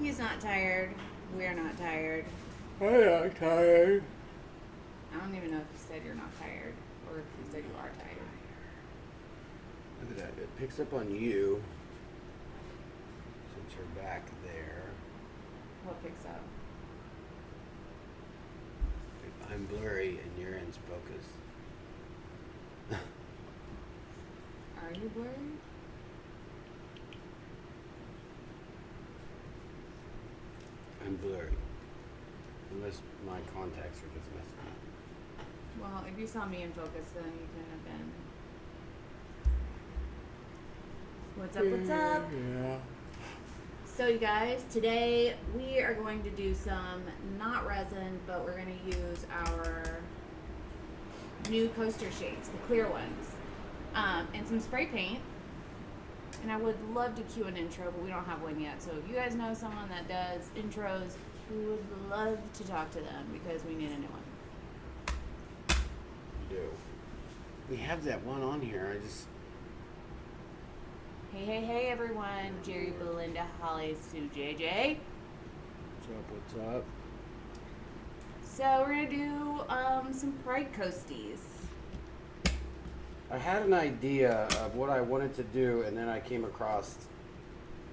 He's not tired. We're not tired. I'm not tired. I don't even know if you said you're not tired or if you said you are tired. Look at that. It picks up on you since you're back there. What picks up? I'm blurry and you're in focus. Are you blurry? I'm blurry. Unless my contacts are just messing up. Well, if you saw me in focus, then you couldn't have been. What's up? What's up? Yeah. So, you guys, today we are going to do some, not resin, but we're going to use our new coaster shapes, the clear ones, and some spray paint. And I would love to cue an intro, but we don't have one yet. So if you guys know someone that does intros, we would love to talk to them because we need a new one. We do. We have that one on here. I just. Hey, everyone. Jerry, Belinda, Holly, Sue, JJ. What's up? So we're going to do some Pride Coasties. I had an idea of what I wanted to do, and then I came across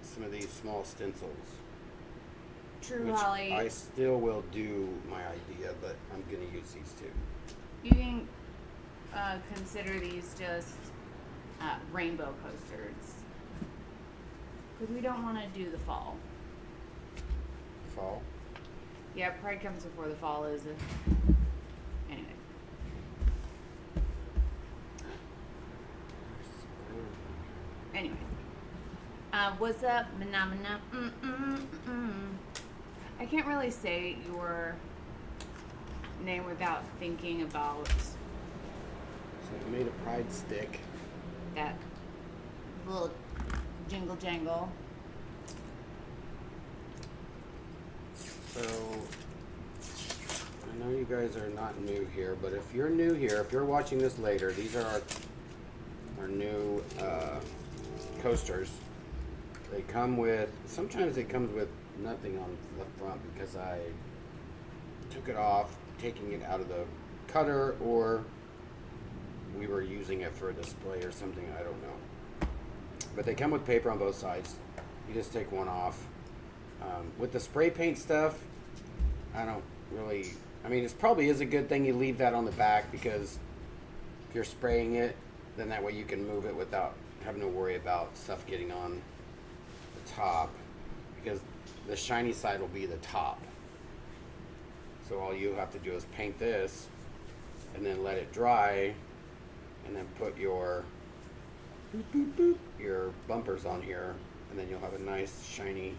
some of these small stencils. True, Which Holly. I still will do my idea, but I'm going to use these too. You can consider these just rainbow coasters. Because we don't want to do the fall. Fall? Yeah, Pride comes before the fall is. Anyway. Anyway. What's up? Phenomena. I can't really say your name without thinking about So I made a pride stick. that little jingle jangle. So I know you guys are not new here, but if you're new here, if you're watching this later, these are our new coasters. They come with, sometimes it comes with nothing on the front because I took it off, taking it out of the cutter, or we were using it for a display or something, I don't know. But they come with paper on both sides. You just take one off. With the spray paint stuff, I don't really, I mean, it probably is a good thing you leave that on the back because if you're spraying it, then that way you can move it without having to worry about stuff getting on the top, because the shiny side will be the top. So all you have to do is paint this and then let it dry and then put your bumpers on here, and then you'll have a nice shiny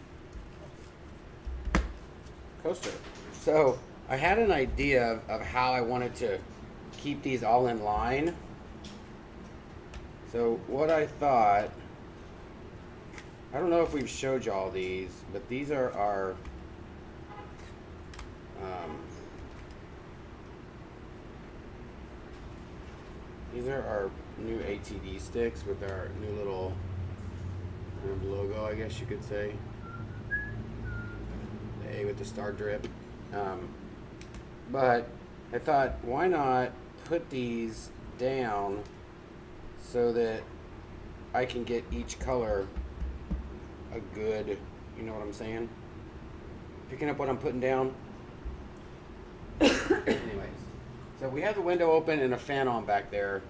coaster. So I had an idea of how I wanted to keep these all in line. So what I thought, I don't know if we've showed y'all these, but these are our new ATD sticks with our new little logo, I guess you could say. The A with the star drip. But I thought, why not put these down so that I can get each color a good, you know what I'm saying? Picking up what I'm putting down. Anyways, so we have the window open and a fan on back there.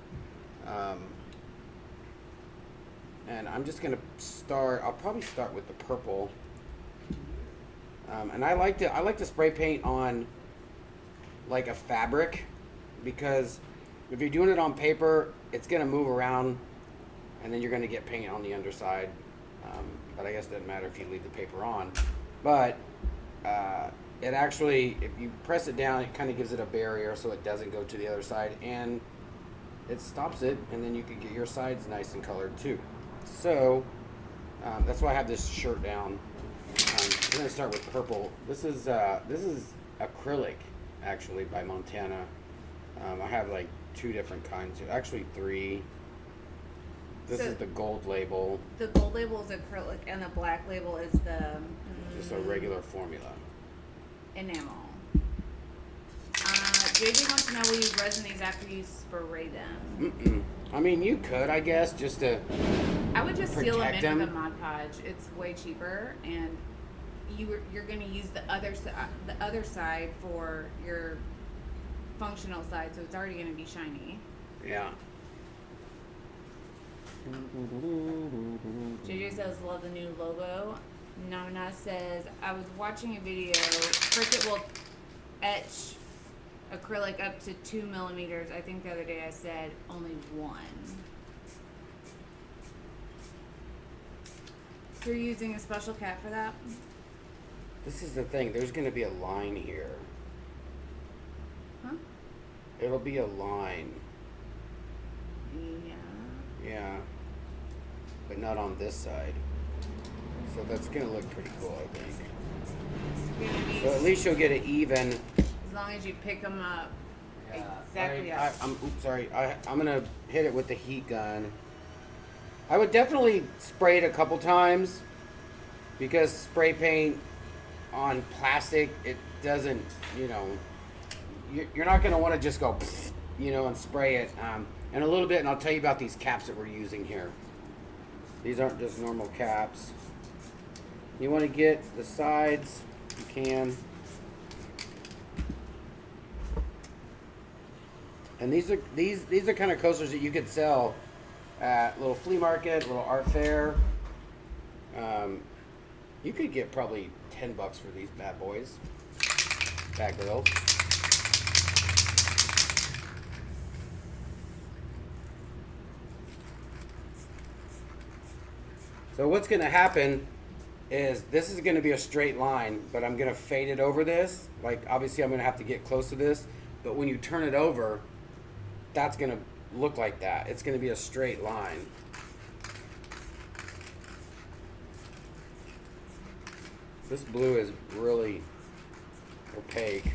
And I'm just gonna start, I'll probably start with the purple. And I like to spray paint on like a fabric, because if you're doing it on paper, it's gonna move around and then you're gonna get paint on the underside. But I guess it doesn't matter if you leave the paper on. But it actually, if you press it down, it kind of gives it a barrier so it doesn't go to the other side, and it stops it, and then you can get your sides nice and colored too. So that's why I have this shirt down. I'm gonna start with purple. This is acrylic, actually, by Montana. I have like 2 different kinds, actually 3. This is the gold label. The gold label is acrylic, and the black label is the Just a regular formula. enamel. JJ wants to know, will you resin these after you spray them? I mean, you could, I guess, just to. I would just seal them protect in with a them. Mod Podge. It's way cheaper, and you're going to use the other side for your functional side, so it's already going to be shiny. Yeah. JJ says, love the new logo. Nana says, I was watching a video. Cricut will etch acrylic up to 2 millimeters. I think the other day I said only 1. So you're using a special cat for that? This is the thing. There's going to be a line here. Huh? It'll be a line. Yeah. Yeah. But not on this side. So that's going to look pretty cool, I think. It's gonna be, So at least you'll get it even. as long as you pick them up exactly up. I'm going to hit it with the heat gun. I would definitely spray it a couple times because spray paint on plastic, it doesn't, you're not going to want to just go, and spray it. And a little bit, and I'll tell you about these caps that we're using here. These aren't just normal caps. You want to get the sides, you can. And these are kind of coasters that you could sell at little flea market, little art fair. You could get probably $10 for these bad boys, bad girls. So what's going to happen is this is going to be a straight line, but I'm going to fade it over this. Like, obviously I'm going to have to get close to this, but when you turn it over, that's going to look like that. It's going to be a straight line. This blue is really opaque.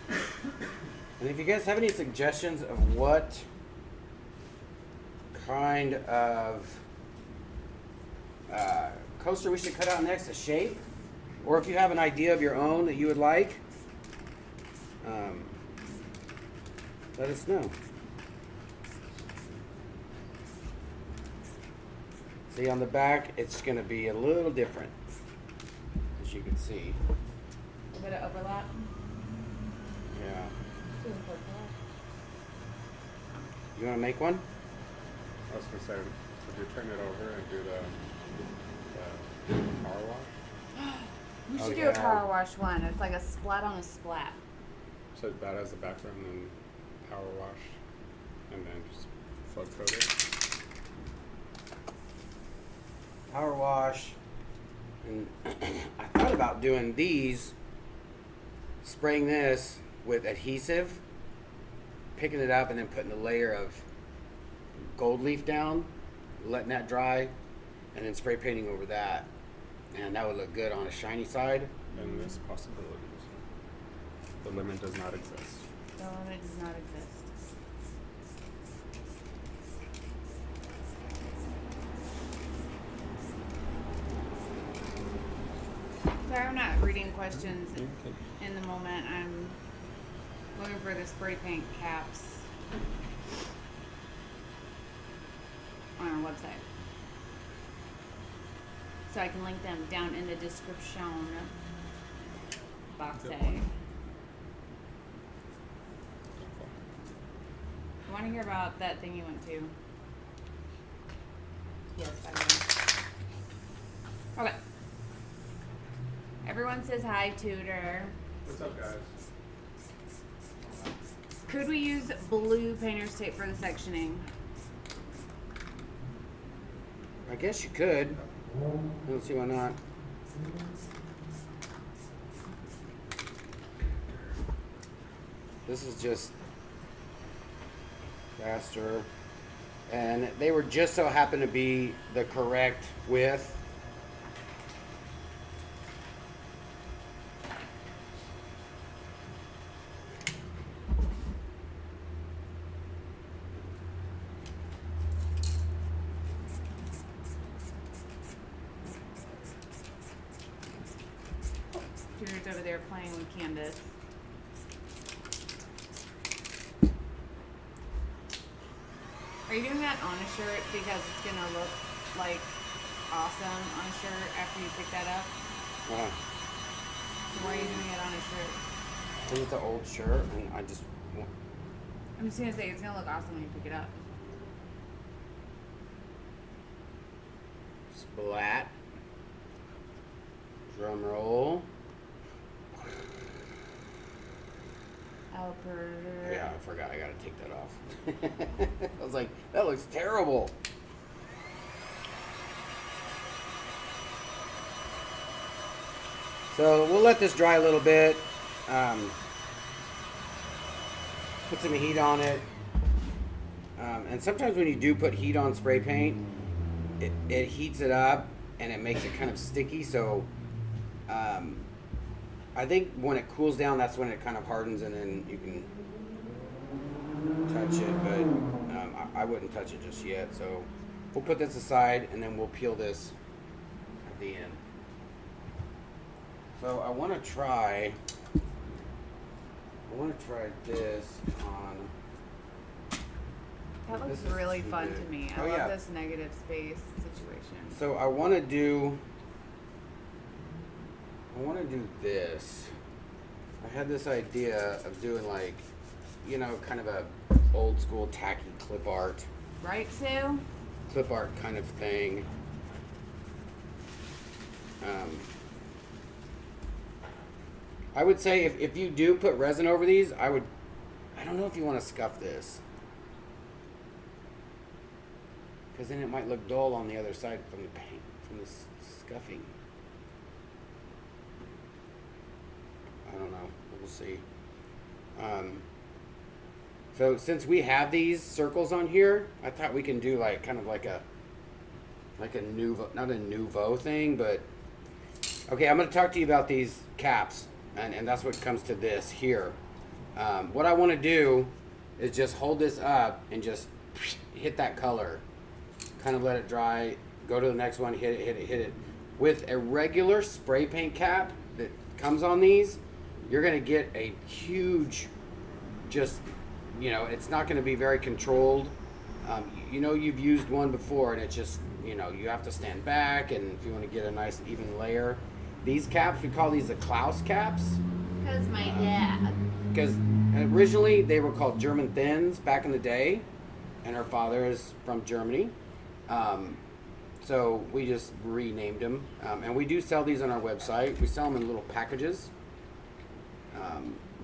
And if you guys have any suggestions of what kind of coaster we should cut out next, a shape, or if you have an idea of your own that you would like, let us know. See, on the back, it's going to be a little different, as you can see. A bit of overlap. Yeah. You want to make one? I was gonna say, would you turn it over and do the power wash? We should Oh, do yeah. a power wash one. It's like a splat on a splat. So that as the background, then power wash, and then just flood coat it. Power wash. And I thought about doing these, spraying this with adhesive, picking it up and then putting a layer of gold leaf down, letting that dry, and then spray painting over that. And that would look good on a shiny side. And there's possibilities. The limit does not exist. The limit does not exist. Sorry, I'm not reading questions in the moment. I'm looking for the spray paint caps on our website, so I can link them down in the description box. Good A. one. I want to hear about that thing you went to. Yes, I will. Okay. Everyone says hi, Tutor. What's up, guys? Could we use blue painter's tape for the sectioning? I guess you could. I don't see why not. This is just faster. And they were just so happen to be the correct width. Andrew's over there playing with Candace. Are you doing that on a shirt because it's gonna look like awesome on a shirt after you pick that up? Yeah. Why are you doing it on a shirt? Because it's an old shirt, and I just want. I'm just gonna say it's gonna look awesome when you pick it up. Splat. Drum roll. Oh, Yeah, I forgot. I gotta take that off. I was like, that looks terrible. So we'll let this dry a little bit. Put some heat on it. And sometimes when you do put heat on spray paint, it heats it up and it makes it kind of sticky. So I think when it cools down, that's when it kind of hardens, and then you can touch it. But I wouldn't touch it just yet. So we'll put this aside, and then we'll peel this at the end. So I want to try this on. that looks This is really too fun big. to me. I Oh, love yeah. this negative space situation. So I want to do this. I had this idea of doing like, you know, kind of a old school tacky clip art Right, Sue? kind of thing. I would say if you do put resin over these, I don't know if you want to scuff this. Because then it might look dull on the other side from the paint, from the scuffing. I don't know. We'll see. So since we have these circles on here, I thought we can do like kind of like a nouveau, not a nouveau thing, but okay. I'm going to talk to you about these caps, and that's what comes to this here. What I want to do is just hold this up and just hit that color. Kind of let it dry, go to the next one, hit it. With a regular spray paint cap that comes on these, you're going to get a huge, just, you know, it's not going to be very controlled. You know, you've used one before, and it's just, you know, you have to stand back, and if you want to get a nice even layer. These caps, we call these the Klaus caps. Because my dad. Because originally they were called German Thins back in the day, and her father is from Germany. So we just renamed them, and we do sell these on our website. We sell them in little packages.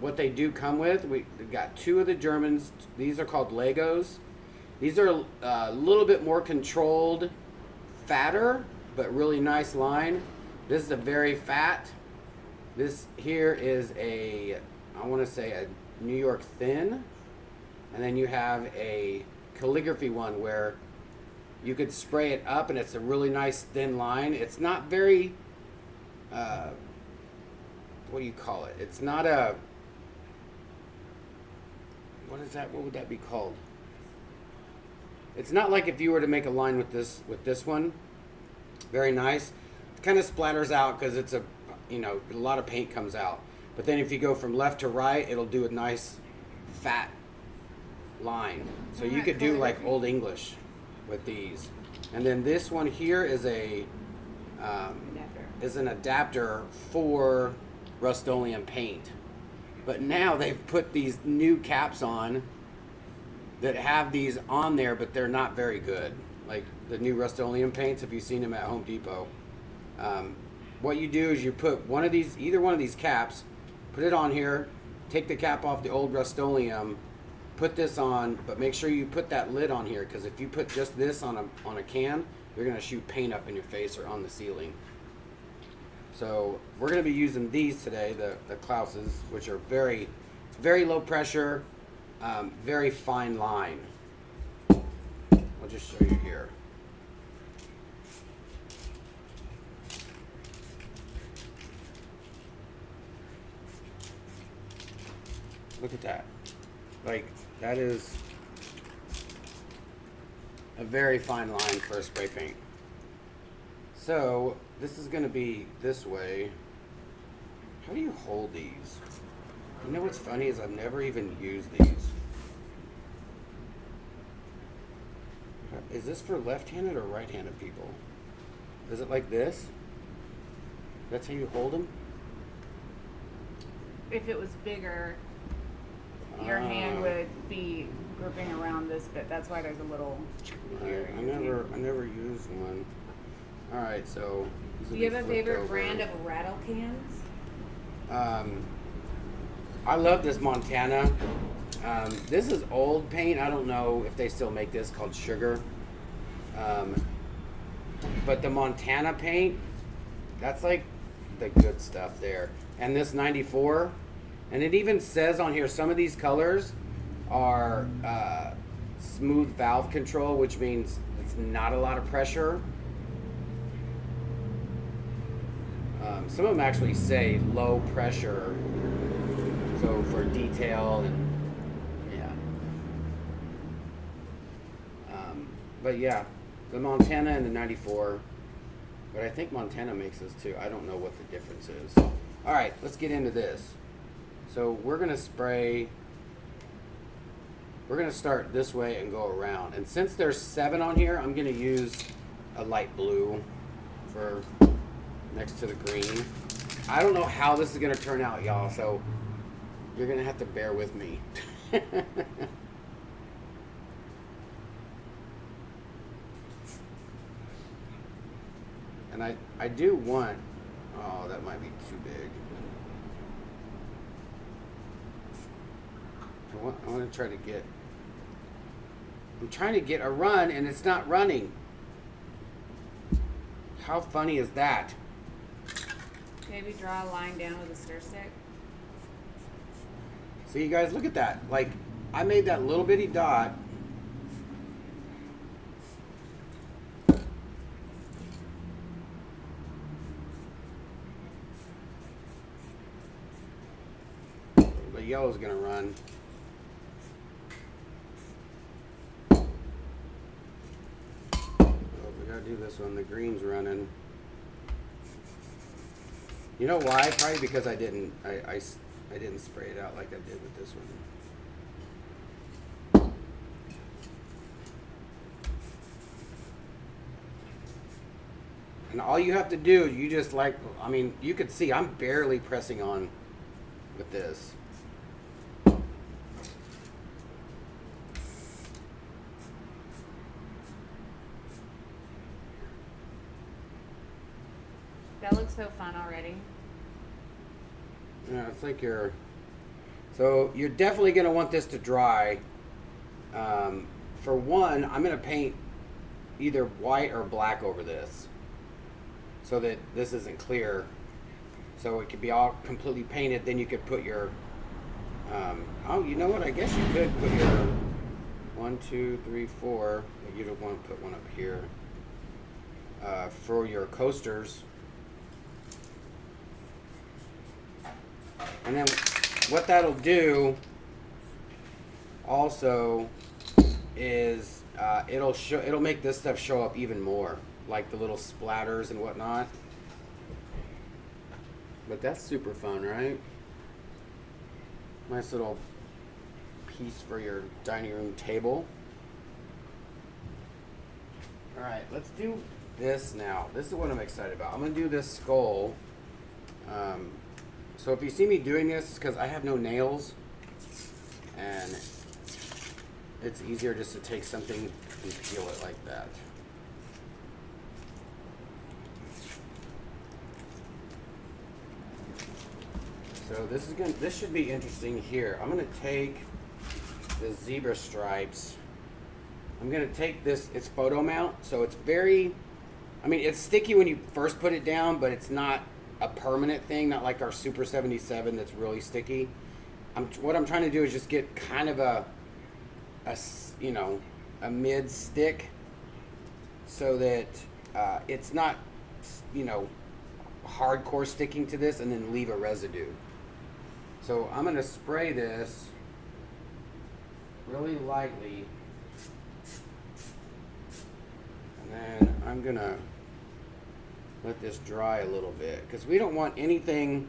What they do come with, we got two of the Germans. These are called Legos. These are a little bit more controlled, fatter, but really nice line. This is a very fat. This here is I want to say a New York thin, and then you have a calligraphy one where you could spray it up, and it's a really nice thin line. It's not very, what do you call it? It's not a, what is that? What would that be called? It's not like if you were to make a line with this one. Very nice. It kind of splatters out because it's a lot of paint comes out. But then if you go from left to right, it'll do a nice fat line. So you could do like Old English with these. And then this one here is an adapter for Rust-Oleum paint. But now they've put these new caps on that have these on there, but they're not very good. Like the new Rust-Oleum paints, if you've seen them at Home Depot. What you do is you put either one of these caps, put it on here, take the cap off the old Rust-Oleum, put this on, but make sure you put that lid on here, because if you put just this on a can, you're going to shoot paint up in your face or on the ceiling. So we're going to be using these today, the Klaus's, which are very low pressure, very fine line. I'll just show you here. Look at that. Like, that is a very fine line for a spray paint. So this is going to be this way. How do you hold these? You know what's funny is I've never even used these. Is this for left-handed or right-handed people? Is it like this? That's how you hold them? If it was bigger, your hand would be gripping around this bit. That's why there's a little here. I never used one. All right, so do you have a favorite brand of rattle cans? I love this Montana. This is old paint. I don't know if they still make this, called Sugar. But the Montana paint, that's like the good stuff there. And this 94, and it even says on here some of these colors are smooth valve control, which means it's not a lot of pressure. Some of them actually say low pressure, so for detail and yeah. But yeah, the Montana and the 94, but I think Montana makes this too. I don't know what the difference is. All right, let's get into this. So we're gonna spray. We're gonna start this way and go around. And since there's 7 on here, I'm gonna use a light blue for next to the green. I don't know how this is gonna turn out, y'all, so you're gonna have to bear with me. And I do want, oh, that might be too big. I want to try to get, I'm trying to get a run and it's not running. How funny is that? Maybe draw a line down with a stir stick. See, you guys, look at that. Like, I made that little bitty dot. The yellow's gonna run. Oh, we gotta do this one. The green's running. You know why? Probably because I didn't spray it out like I did with this one. And all you have to do, you just I mean, you could see I'm barely pressing on with this. That looks so fun already. Yeah, it's like so you're definitely going to want this to dry. For one, I'm going to paint either white or black over this so that this isn't clear. So it could be all completely painted. Then you could put your, oh, you know what? I guess you could put your 1, 2, 3, 4. You don't want to put one up here for your coasters. And then what that'll do also is it'll make this stuff show up even more, like the little splatters and whatnot. But that's super fun, right? Nice little piece for your dining room table. All right, let's do this now. This is what I'm excited about. I'm gonna do this skull. So if you see me doing this, it's because I have no nails, and it's easier just to take something and peel it like that. So this should be interesting here. I'm gonna take the zebra stripes. I'm gonna take this, it's photo mount, so it's very, I mean, it's sticky when you first put it down, but it's not a permanent thing, not like our Super 77 that's really sticky. What I'm trying to do is just get kind of a mid stick so that it's not, hardcore sticking to this and then leave a residue. So I'm gonna spray this really lightly, and then I'm gonna let this dry a little bit because we don't want anything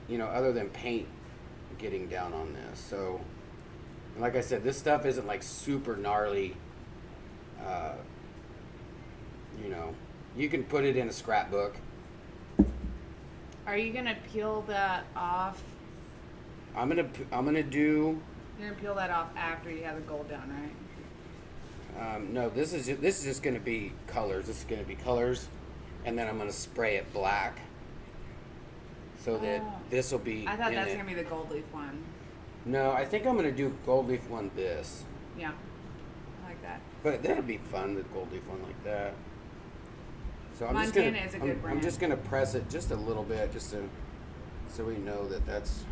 you know, other than paint getting down on this. So, and like I said, this stuff isn't like super gnarly. You know, you can put it in a scrapbook. Are you gonna peel that off? I'm gonna do. You're gonna peel that off after you have the gold down, right? No, this is just gonna be colors. This is gonna be colors, and then I'm gonna spray it black, so that this will be. I thought in that's it. gonna be the gold leaf one. No, I think I'm gonna do gold leaf one this. Yeah, I like that. But that'll be fun, the gold leaf one like that. So Montana is a good I'm brand. just gonna press it just a little bit, just so we know that that's.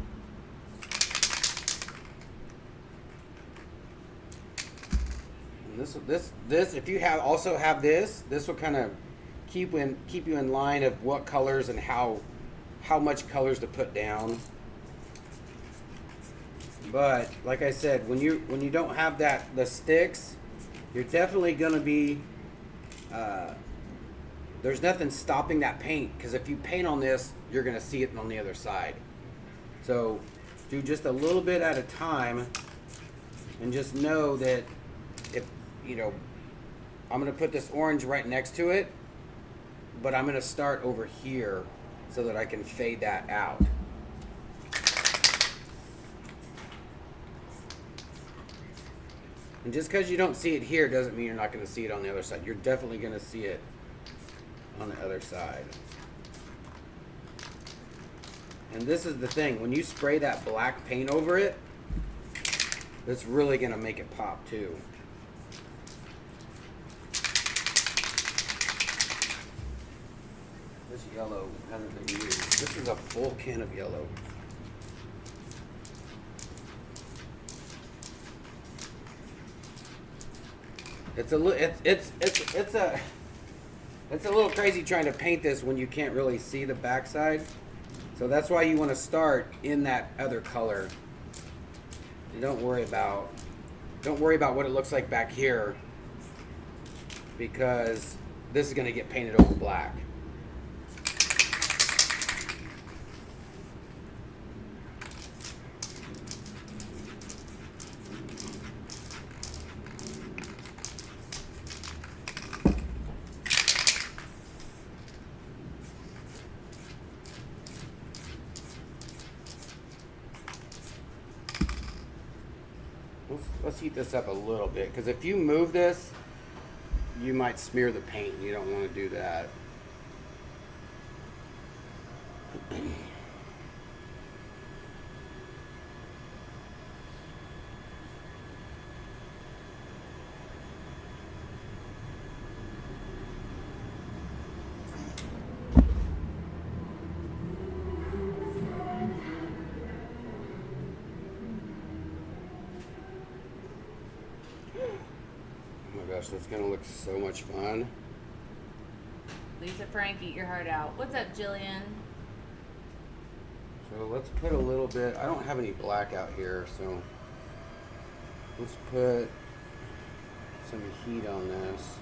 And this if you also have this will kind of keep you in line of what colors and how much colors to put down. But like I said, when you don't have the Stix, you're definitely gonna be. There's nothing stopping that paint, because if you paint on this, you're gonna see it on the other side. So do just a little bit at a time, and just know that if you know, I'm gonna put this orange right next to it, but I'm gonna start over here so that I can fade that out. And just because you don't see it here doesn't mean you're not going to see it on the other side. You're definitely going to see it on the other side. And this is the thing. When you spray that black paint over it, it's really going to make it pop too. This yellow hasn't been used. This is a full can of yellow. It's a little crazy trying to paint this when you can't really see the backside. So that's why you want to start in that other color. And don't worry about what it looks like back here, because this is going to get painted over black. Let's heat this up a little bit, because if you move this, you might smear the paint. You don't want to do that. Gosh, that's gonna look so much fun. Lisa Frank, eat your heart out. What's up, Jillian? So let's put a little bit. I don't have any black out here, so let's put some heat on this.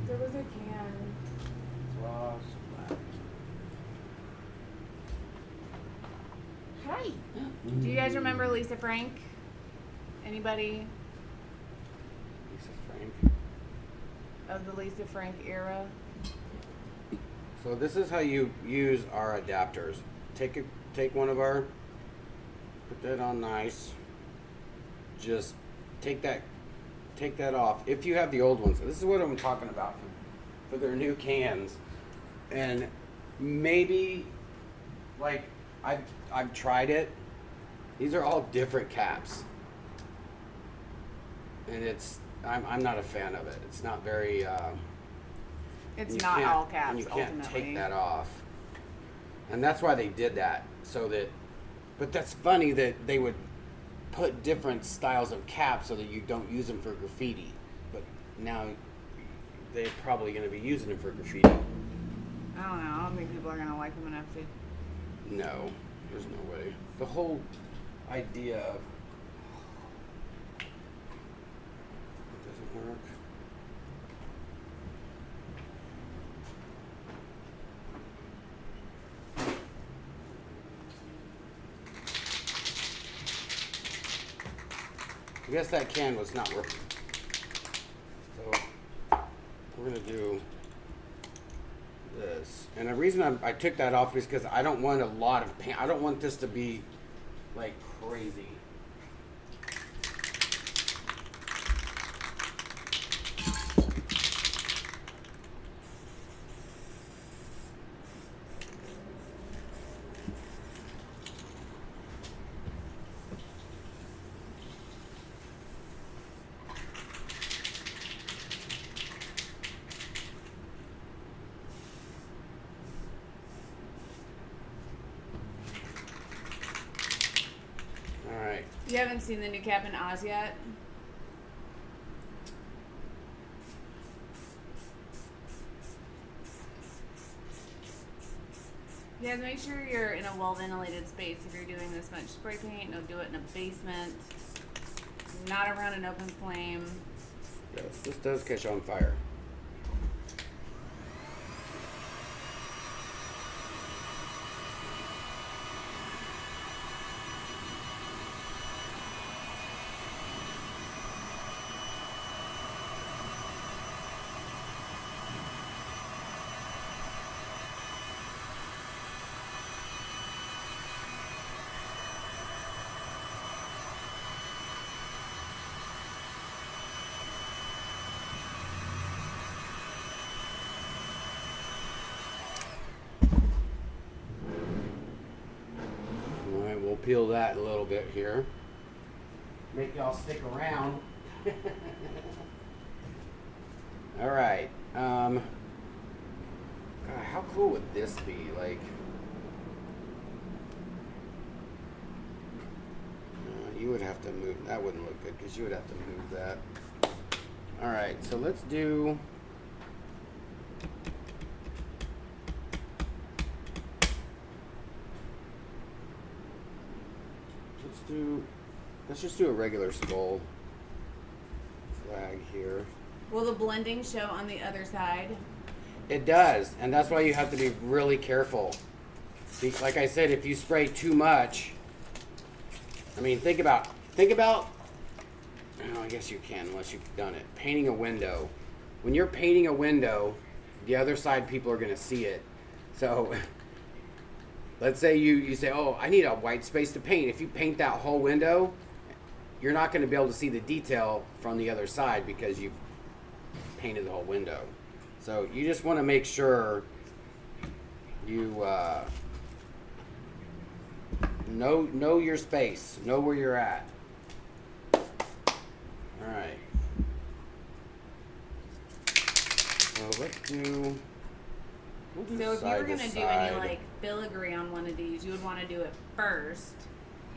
There was a can. Hi. Do you guys remember Lisa Frank? Anybody Lisa Frank. of the Lisa Frank era? So this is how you use our adapters. Take one of our, put that on nice. Just take that off. If you have the old ones, this is what I'm talking about for their new cans. And maybe, like, I've tried it. These are all different caps, and I'm not a fan of it. It's not very. It's not all caps. And you can't ultimately. take that off, and that's why they did that. So that, but that's funny that they would put different styles of caps so that you don't use them for graffiti. But now they're probably going to be using them for graffiti. I don't know. I don't think people are gonna like them enough to. No, there's no way. The whole idea of it doesn't work. I guess that can was not working. So we're gonna do this. And the reason I took that off is because I don't want a lot of paint. I don't want this to be like crazy. You haven't seen the new cap in Oz yet? Yeah, make sure you're in a well-ventilated space if you're doing this much spray paint. Don't do it in a basement. Not around an open flame. Yes, this does catch on fire. We'll peel that a little bit here. Make y'all stick around. All right. God, how cool would this be? Like, you would have to move. That wouldn't look good because you would have to move that. All right. So let's do. Let's just do a regular skull flag here. Will the blending show on the other side? It does, and that's why you have to be really careful. Like I said, if you spray too much, I mean, think about, oh, I guess you can unless you've done it. Painting a window. When you're painting a window, the other side people are going to see it. So let's say you say, oh, I need a white space to paint. If you paint that whole window, you're not going to be able to see the detail from the other side because you've painted the whole window. So you just want to make sure you know your space, know where you're at. All right. So let's do. So if you were going to do any like filigree on one of these, you would want to do it first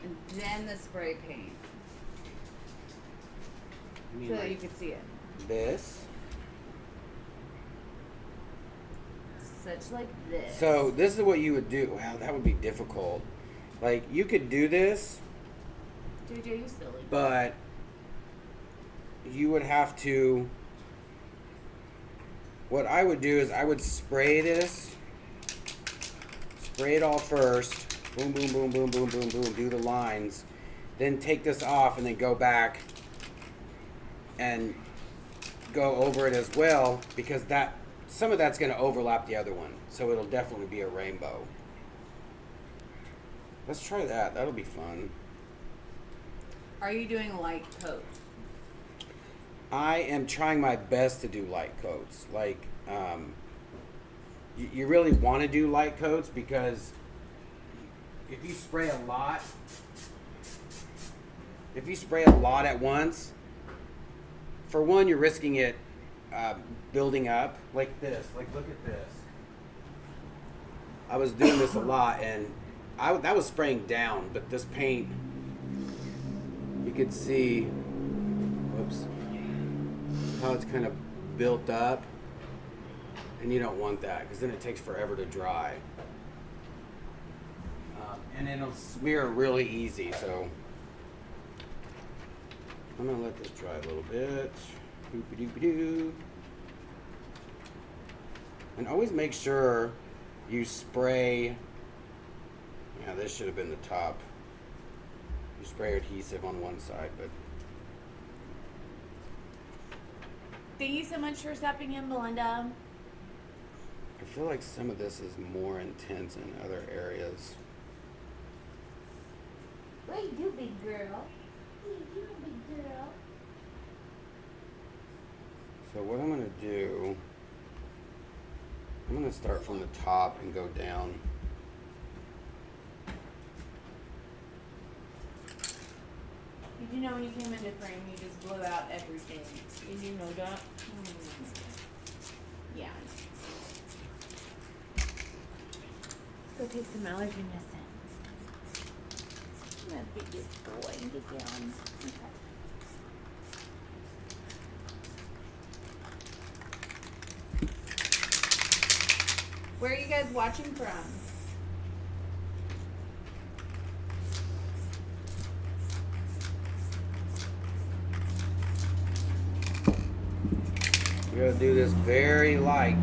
and then the spray paint. So that you could see it. This. Such like this. So this is what you would do. Wow, that would be difficult. Like you could do this. JJ, you silly. But you would have to. What I would do is I would spray this. Spray it all first. Boom, boom, boom, boom, boom, boom, boom. Do the lines. Then take this off and then go back and go over it as well because that some of that's going to overlap the other one. So it'll definitely be a rainbow. Let's try that. That'll be fun. Are you doing light coats? I am trying my best to do light coats. Like, you really want to do light coats because if you spray a lot at once, for one, you're risking it building up like this. Like, look at this. I was doing this a lot, and that was spraying down, but this paint, you could see, whoops, how it's kind of built up. And you don't want that because then it takes forever to dry. And it'll smear really easy, so I'm gonna let this dry a little bit. Doop-a-doop-a-doo. And always make sure you spray. Yeah, this should have been the top. You spray adhesive on one side, but Thank you so much for stepping in, Belinda. I feel like some of this is more intense in other areas. What you do, big girl? What you do, big girl? So what I'm gonna do, I'm gonna start from the top and go down. Did you know when you came into frame, you just blew out everything? Did you know that? Yeah. Let's go take some allergy medicine. I'm gonna be this boy and get down. Okay. Where are you guys watching from? We're gonna do this very light.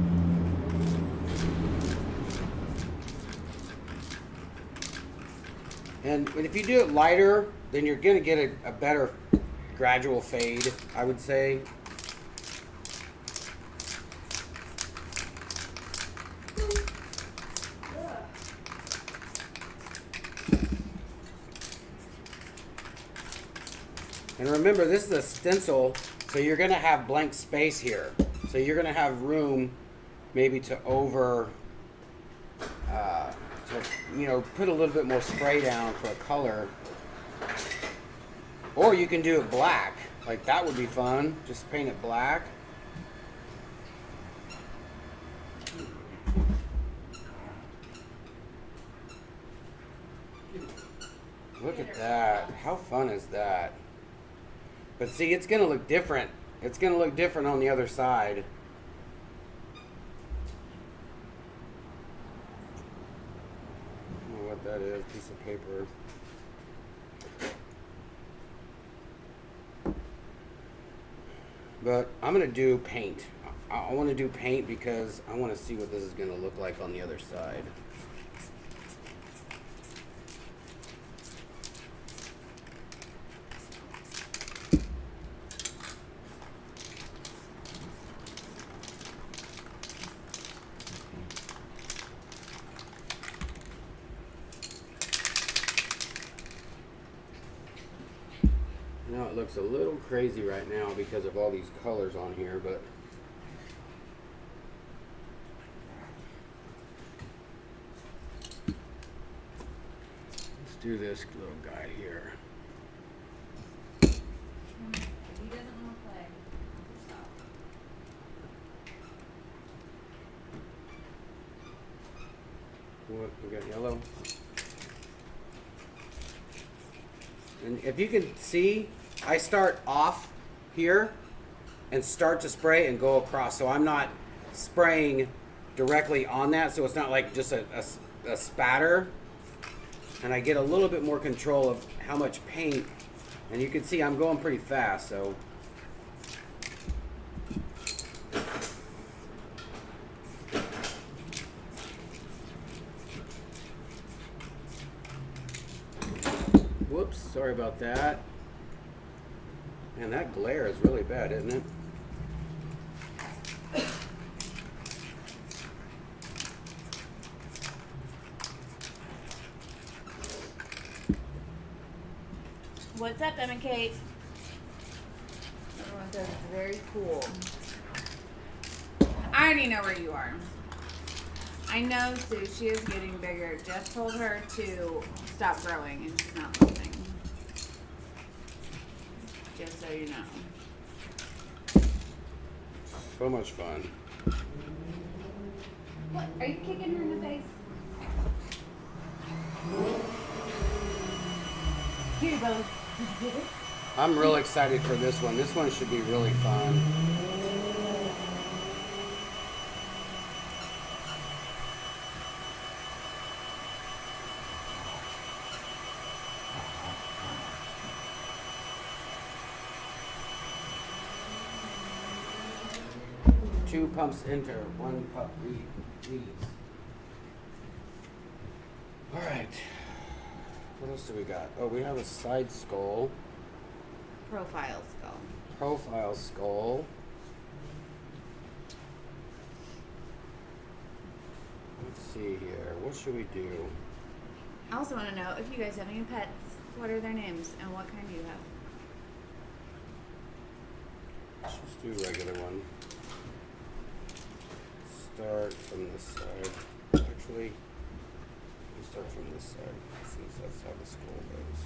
And if you do it lighter, then you're gonna get a better gradual fade, I would say. And remember, this is a stencil, so you're going to have blank space here. So you're going to have room maybe to put a little bit more spray down for a color. Or you can do it black. Like that would be fun. Just paint it black. Look at that. How fun is that? But see, it's going to look different. It's going to look different on the other side. I don't know what that is. Piece of paper. But I'm going to do paint. I want to do paint because I want to see what this is going to look like on the other side. Now it looks a little crazy right now because of all these colors on here, but let's do this little guy here. He doesn't want to play. Stop. What, we got yellow? And if you can see, I start off here and start to spray and go across. So I'm not spraying directly on that, so it's not like just a spatter. And I get a little bit more control of how much paint. And you can see I'm going pretty fast, so. Whoops, sorry about that. Man, that glare is really bad, isn't it? What's up, Emma Kate? Everyone says it's very cool. I already know where you are. I know Sue, she is getting bigger. Jeff told her to stop growing and she's not listening. Just so you know. So much fun. What? Are you kicking her in the face? Here you go. I'm real excited for this one. This one should be really fun. 2 pumps enter, 1 pump leaves. All right. What else do we got? Oh, we have a side skull. Profile skull. Profile skull. Let's see here. What should we do? I also want to know if you guys have any pets. What are their names and what kind do you have? Let's just do a regular one. Start from this side. Actually, let's start from this side since that's how the skull goes.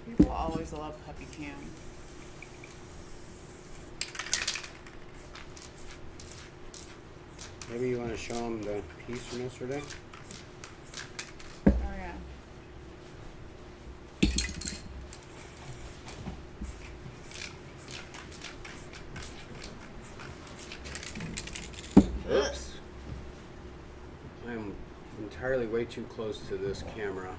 People always love puppy cam. Maybe you want to show them the piece from yesterday? Oh yeah. Oops. I am entirely way too close to this camera.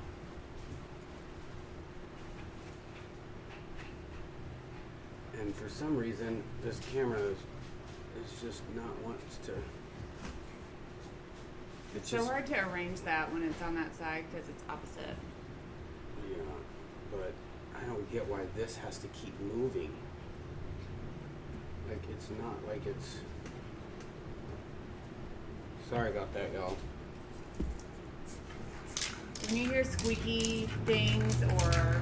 And for some reason, this camera is just not wants to. It's so hard to arrange that when it's on that side because it's opposite. Yeah, but I don't get why this has to keep moving. Like, it's not like it's... Sorry about that, y'all. When you hear squeaky things or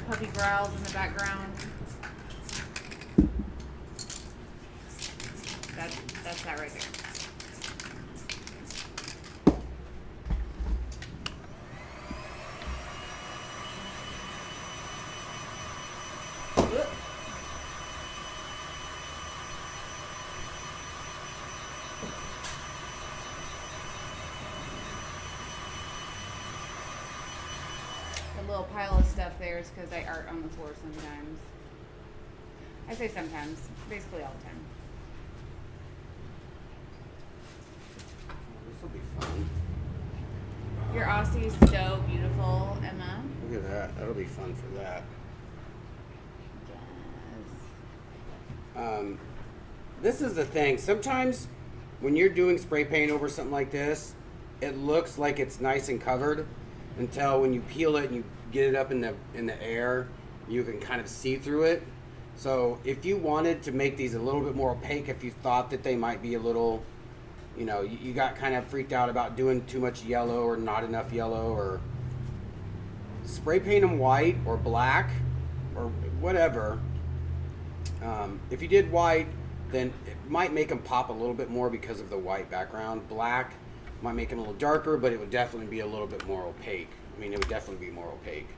puppy growls in the background, that's that right there. The little pile of stuff there is because I art on the floor sometimes. I say sometimes, basically all the time. This will be fun. Your Aussie's so beautiful, Emma. Look at that. That'll be fun for that. Yes. This is the thing. Sometimes when you're doing spray paint over something like this, it looks like it's nice and covered until when you peel it and you get it up in the air, you can kind of see through it. So if you wanted to make these a little bit more opaque, if you thought that they might be a little, you know, you got kind of freaked out about doing too much yellow or not enough yellow, or spray paint them white or black or whatever. If you did white, then it might make them pop a little bit more because of the white background. Black might make them a little darker, but it would definitely be a little bit more opaque. I mean, it would definitely be more opaque.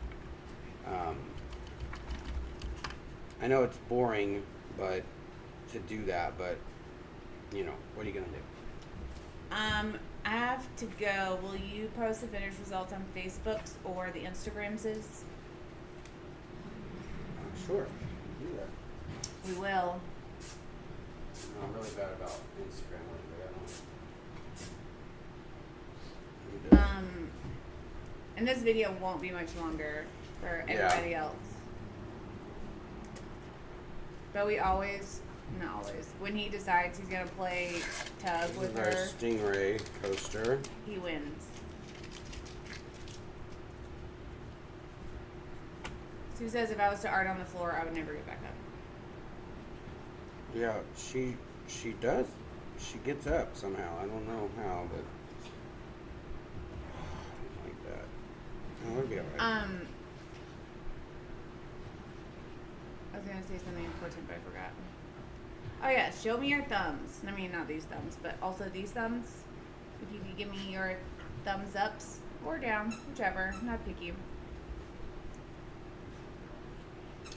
I know it's boring, but to do that, but you know, what are you gonna do? I have to go. Will you post the finished results on Facebook's or the Instagram's? Sure, do that. We will. No, I'm really bad about Instagram lately. I don't. And this video won't be much longer for everybody else. But we always, not always, when he decides he's gonna play tug This with is our her, Stingray coaster. he wins. Sue says if I was to art on the floor, I would never get back up. Yeah, she does. She gets up somehow. I don't know how, but I don't like that. No, it'll be alright. I was gonna say something important, but I forgot. Oh yeah, show me your thumbs. I mean, not these thumbs, but also these thumbs. If you could give me your thumbs ups or down, whichever. Not picky.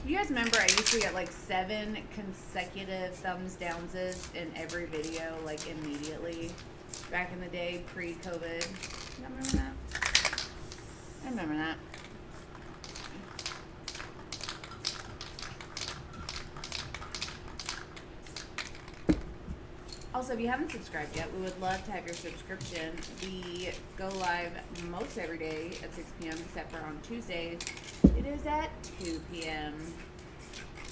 You guys remember I used to get like 7 consecutive thumbs downses in every video, like immediately, back in the day, pre-COVID. You remember that? I remember that. Also, Also, if you haven't subscribed yet, we would love to have your subscription. We go live most every day at 6 p.m. except for on Tuesdays. It is at 2 p.m.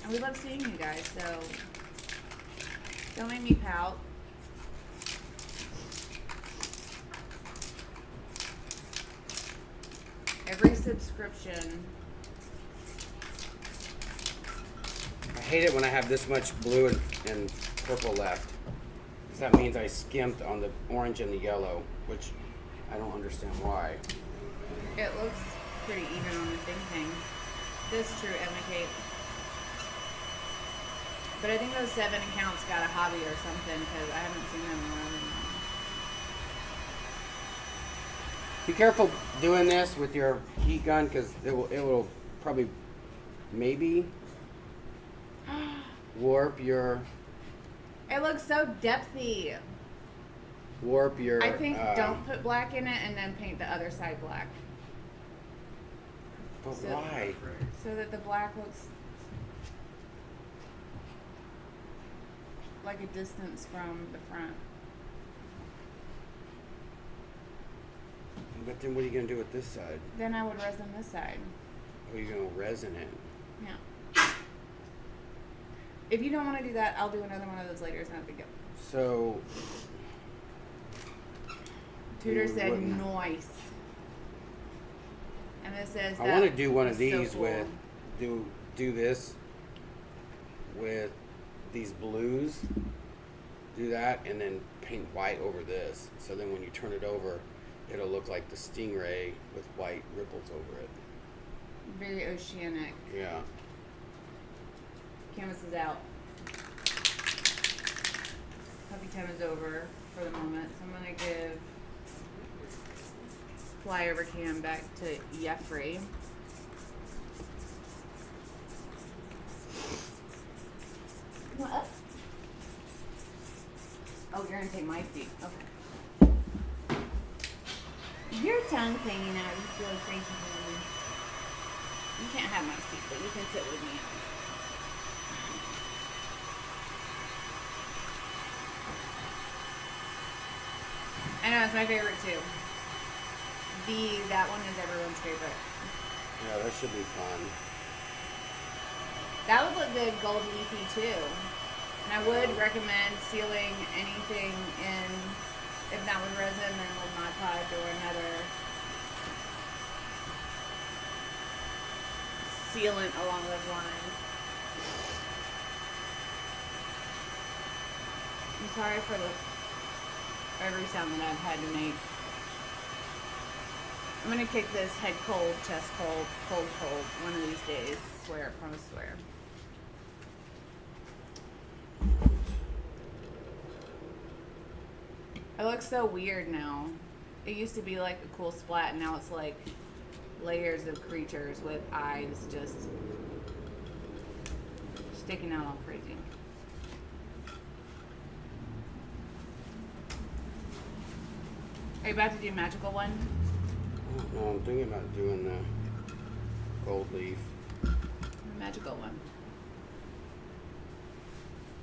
And we love seeing you guys, so don't make me pout. Every subscription. I hate it when I have this much blue and purple left. Because that means I skimped on the orange and the yellow, which I don't understand why. It looks pretty even on the thing. This is true, Emma Kate. But I think those 7 accounts got a hobby or something because I haven't seen them around anymore. Be careful doing this with your heat gun because it will probably maybe warp your. It looks so depthy. Warp your. I think don't put black in it and then paint the other side black. But So- why? So that the black looks like a distance from the front. But then what are you gonna do with this side? Then I would resin this side. Are you gonna resin it? Yeah. If you don't want to do that, I'll do another one of those later. It's not a big deal. So. Tudor you said wouldn't- nice. And it says I want to that do one of is these so cool. with do this with these blues. Do that and then paint white over this. So then when you turn it over, it'll look like the stingray with white ripples over it. Very oceanic. Yeah. Canvas is out. Puppy time is over for the moment. So I'm gonna give flyover cam back to Jeffrey. Come on up. Oh, you're gonna take my seat. Okay. Your tongue's hanging out. You feel crazy for me. You can't have my seat, but you can sit with me. I know, it's my favorite too. That one is everyone's favorite. Yeah, that should be fun. That would look good gold leafy too. And I would recommend sealing anything in, if not with resin, then with Mod Podge or another sealant along those lines. I'm sorry for every sound that I've had to make. I'm gonna kick this head cold, chest cold, cold, one of these days. Swear, promise, swear. It looks so weird now. It used to be like a cool splat, and now it's like layers of creatures with eyes just sticking out all crazy. Are you about to do magical one? I don't know. I'm thinking about doing the gold leaf. The magical one.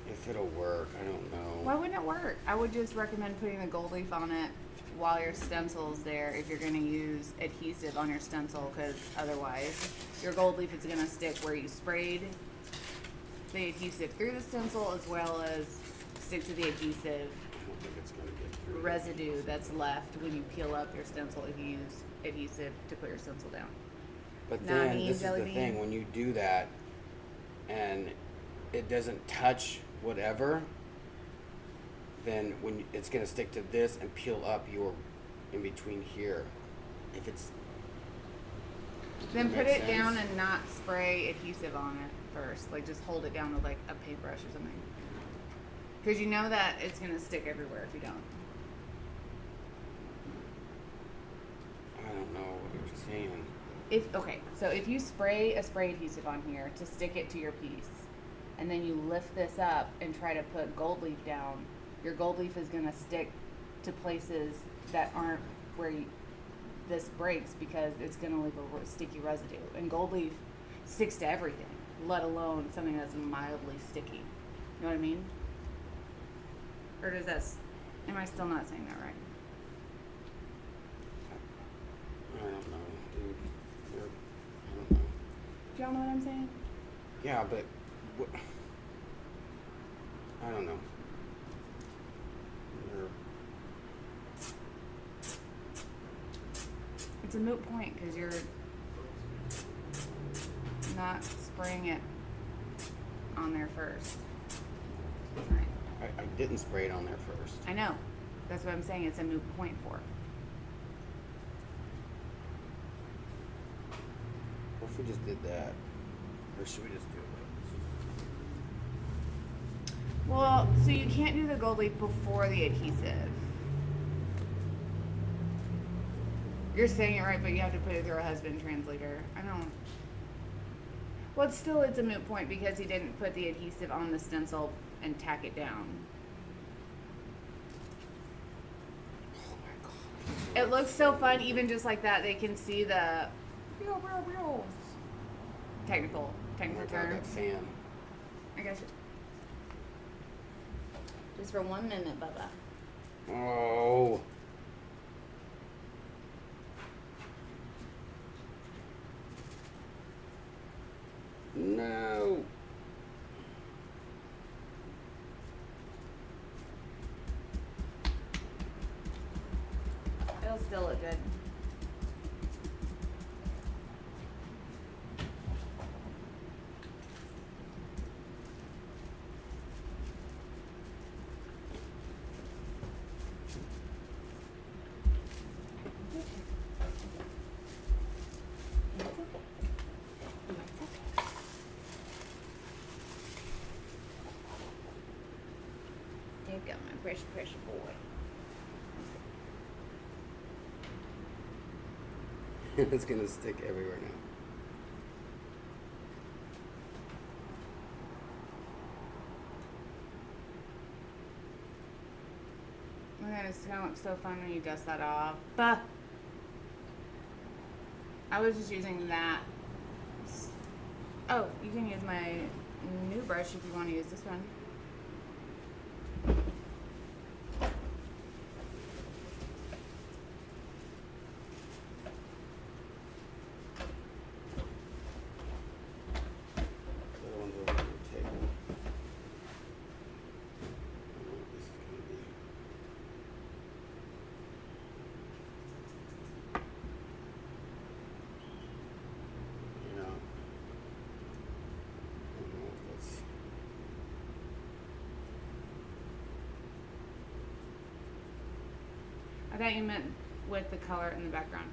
If it'll work, I don't know. Why wouldn't it work? I would just recommend putting the gold leaf on it while your stencil is there if you're going to use adhesive on your stencil, because otherwise your gold leaf is going to stick where you sprayed the adhesive through the stencil, as well as stick to the adhesive I don't think it's gonna get through. residue that's left when you peel up your stencil if you use adhesive to put your stencil down. But Nah, then me, this is jelly the bean. thing: when you do that, and it doesn't touch whatever, then it's gonna stick to this and peel up your in between here. If it's Then put Makes it down sense. and not spray adhesive on it first. Like just hold it down with like a paintbrush or something. Because you know that it's going to stick everywhere if you don't. I don't know what you're saying. So if you spray a spray adhesive on here to stick it to your piece, and then you lift this up and try to put gold leaf down, your gold leaf is going to stick to places that aren't where this breaks, because it's going to leave a sticky residue. And gold leaf sticks to everything, let alone something that's mildly sticky. You know what I mean? Or does that, am I still not saying that right? I don't know, dude. I don't know. Do y'all know what I'm saying? Yeah, but I don't know. You're- It's a moot point because you're not spraying it on there first. Right. I didn't spray it on there first. I know. That's what I'm saying. It's a moot point for. What if we just did that? Or should we just do it? Well, so you can't do the gold leaf before the adhesive. You're saying it right, but you have to put it through a husband translator. I don't. Well, it's a moot point because he didn't put the adhesive on the stencil and tack it down. Oh my god. It looks so fun, even just like that. They can see the technical Oh my god, term. that fan. I guess. Just for 1 minute, Bubba. Oh. No. It'll still look good. There you go, my precious, precious boy. It's gonna stick everywhere now. Oh my god, it's gonna look so fun when you dust that off. Bah! I was just using that. Oh, you can use my new brush if you want to use this one. The other one's over on the table. I don't know what this is gonna be. Yeah. I don't know if that's. I thought you meant with the color in the background.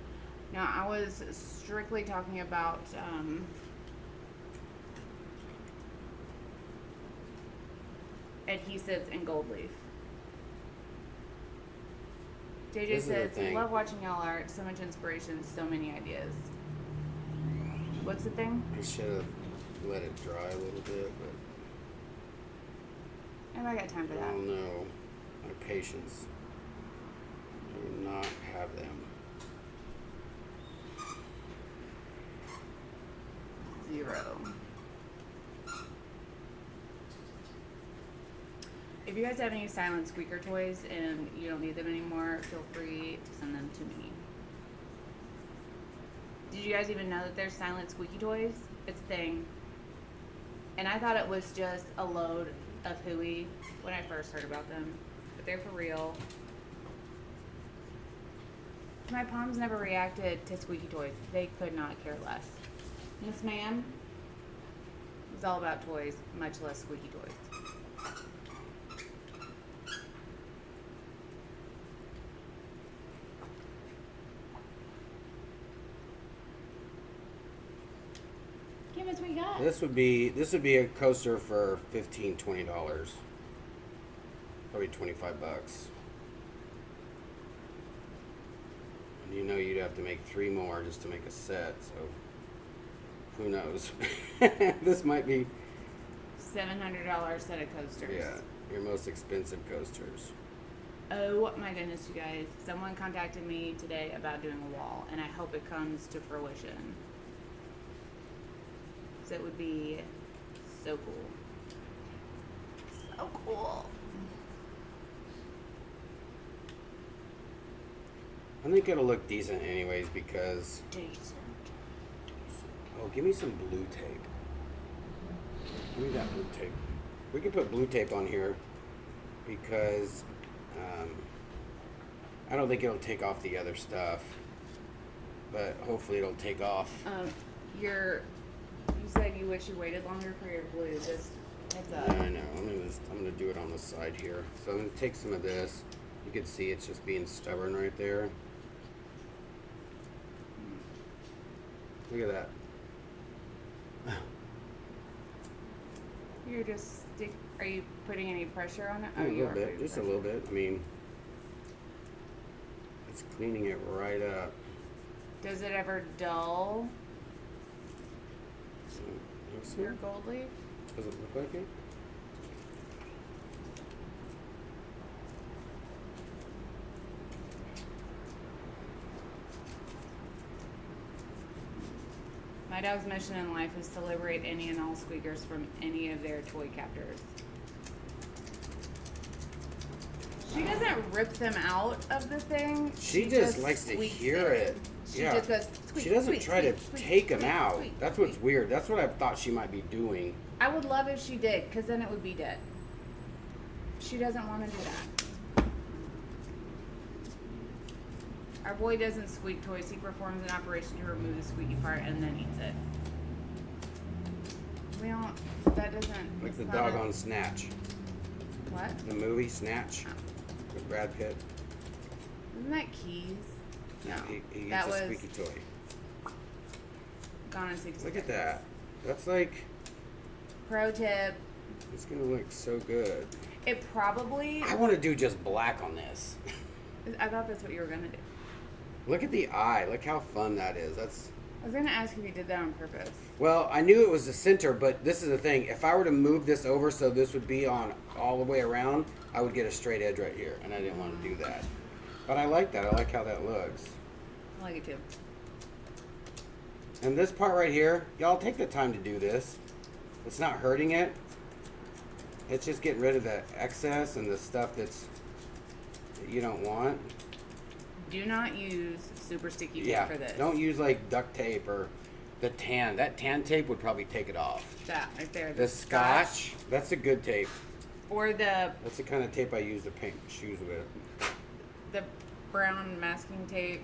Now, I was strictly talking about adhesives and gold leaf. JJ This is the says, thing. love watching y'all art. So much inspiration, so many ideas. What's the thing? I should have let it dry a little bit, but I got time for I that. don't know. My patience. I do not have them. 0. If you guys have any silent squeaker toys and you don't need them anymore, feel free to send them to me. Did you guys even know that there's silent squeaky toys? It's a thing. And I thought it was just a load of hooey when I first heard about them. But they're for real. My palms never reacted to squeaky toys. They could not care less. This man is all about toys, much less squeaky toys. Give us what you got. This would be a coaster for $15, $20. Probably $25. And you know you'd have to make 3 more just to make a set, so who knows? This might be $700 set of coasters. your most expensive coasters. Oh my goodness, you guys. Someone contacted me today about doing a wall, and I hope it comes to fruition. So it would be so cool. So cool. I think it'll look decent anyways because... Decent. Oh, give me some blue tape. Give me that blue tape. We can put blue tape on here because I don't think it'll take off the other stuff, but hopefully it'll take off. You said you wish you waited longer for your glue. Just heads up. Yeah, I know. I'm gonna do it on the side here. So I'm gonna take some of this. You can see it's just being stubborn right there. Look at that. You're just are you putting any pressure on it? A little bit, just a little bit. I mean, it's cleaning it right up. Does it ever dull So, your gold leaf? does it look like it? My dog's mission in life is to liberate any and all squeakers from any of their toy captors. She doesn't rip them out of the thing. She just likes to squeaks hear it. She Yeah. just goes squeak. She doesn't squeak, try to squeak, take squeak, them out. squeak, That's squeak. what's weird. That's what I thought she might be doing. I would love if she did, because then it would be dead. She doesn't want to do that. Our boy doesn't squeak toys. He performs an operation to remove the squeaky part and then eats it. We don't. That doesn't. Like it's the not dog a- on Snatch. What? The movie Snatch with Brad Pitt. Isn't that Keys? No. He eats that a was squeaky toy. Gone in 60 Look at Seconds. that. That's like, Pro tip. it's gonna look so good. It probably. I want to do just black on this. I thought that's what you were gonna do. Look at the eye. Look how fun that is. That's. I was gonna ask if you did that on purpose. Well, I knew it was the center, but this is the thing. If I were to move this over so this would be on all the way around, I would get a straight edge right here, and I didn't want to do that. But I like that. I like how that looks. I like it too. And this part right here, y'all take the time to do this. It's not hurting it. It's just getting rid of the excess and the stuff that you don't want. Do not use super sticky tape Yeah, for this. don't use like duct tape or the tan. That tan tape would probably take it off. That right there. The scotch, that's a good tape. Or the That's the kind of tape I use to paint shoes with. brown masking tape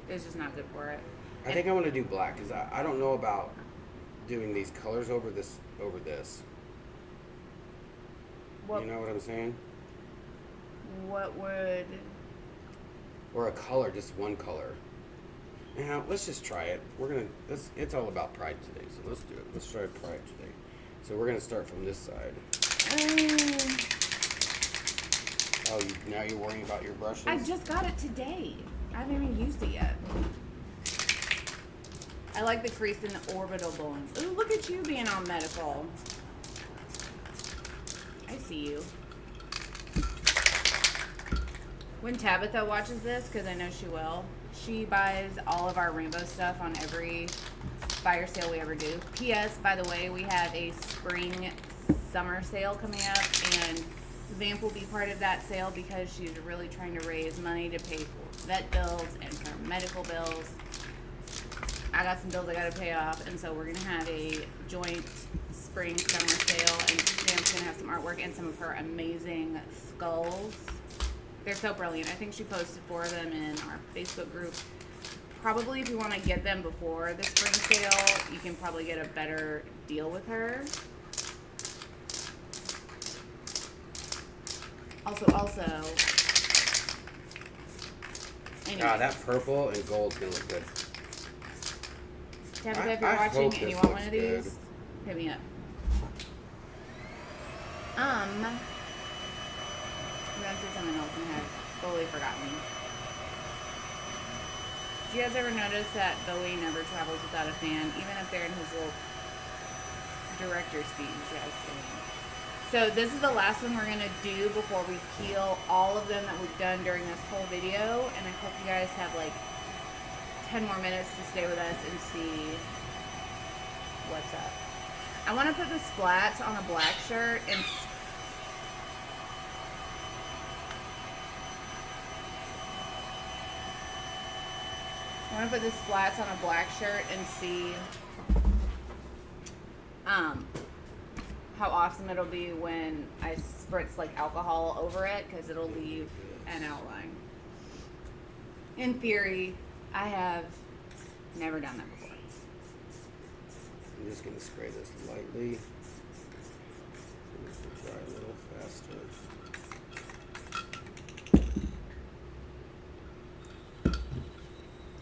is just not good for it. I think I want to do black because I don't know about doing these colors over this. What, You know what I'm saying? what would... Or a color, just one color. Now, let's just try it. It's all about pride today, so let's do it. Let's try pride today. So we're gonna start from this side. Oh, now you're worrying about your brushes? I just got it today. I haven't even used it yet. I like the crease in the orbital bone. Ooh, look at you being all medical. I see you. When Tabitha watches this, because I know she will, she buys all of our rainbow stuff on every fire sale we ever do. P.S. By the way, we have a spring summer sale coming up, and Vamp will be part of that sale because she's really trying to raise money to pay for vet bills and her medical bills. I got some bills I gotta pay off, and so we're gonna have a joint spring summer sale, and Vamp's gonna have some artwork and some of her amazing skulls. They're so brilliant. I think she posted 4 of them in our Facebook group. Probably if you want to get them before the spring sale, you can probably get a better deal with her. Also. Anyway, that purple and gold's gonna look good. Tabitha, if you're I watching hope and you this want one looks of these, good. hit me up. I'm gonna say something else and have totally forgotten. Do you guys ever notice that Bowie never travels without a fan, even if they're in his little director's seat? So this is the last one we're gonna do before we peel all of them that we've done during this whole video, and I hope you guys have like 10 more minutes to stay with us and see what's up. I want to put the splats on a black shirt and I want to put the splats on a black shirt and see how awesome it'll be when I spritz like alcohol over it, because it'll leave an outline. In theory, I have never done that before. I'm just going to spray this lightly. This will dry a little faster.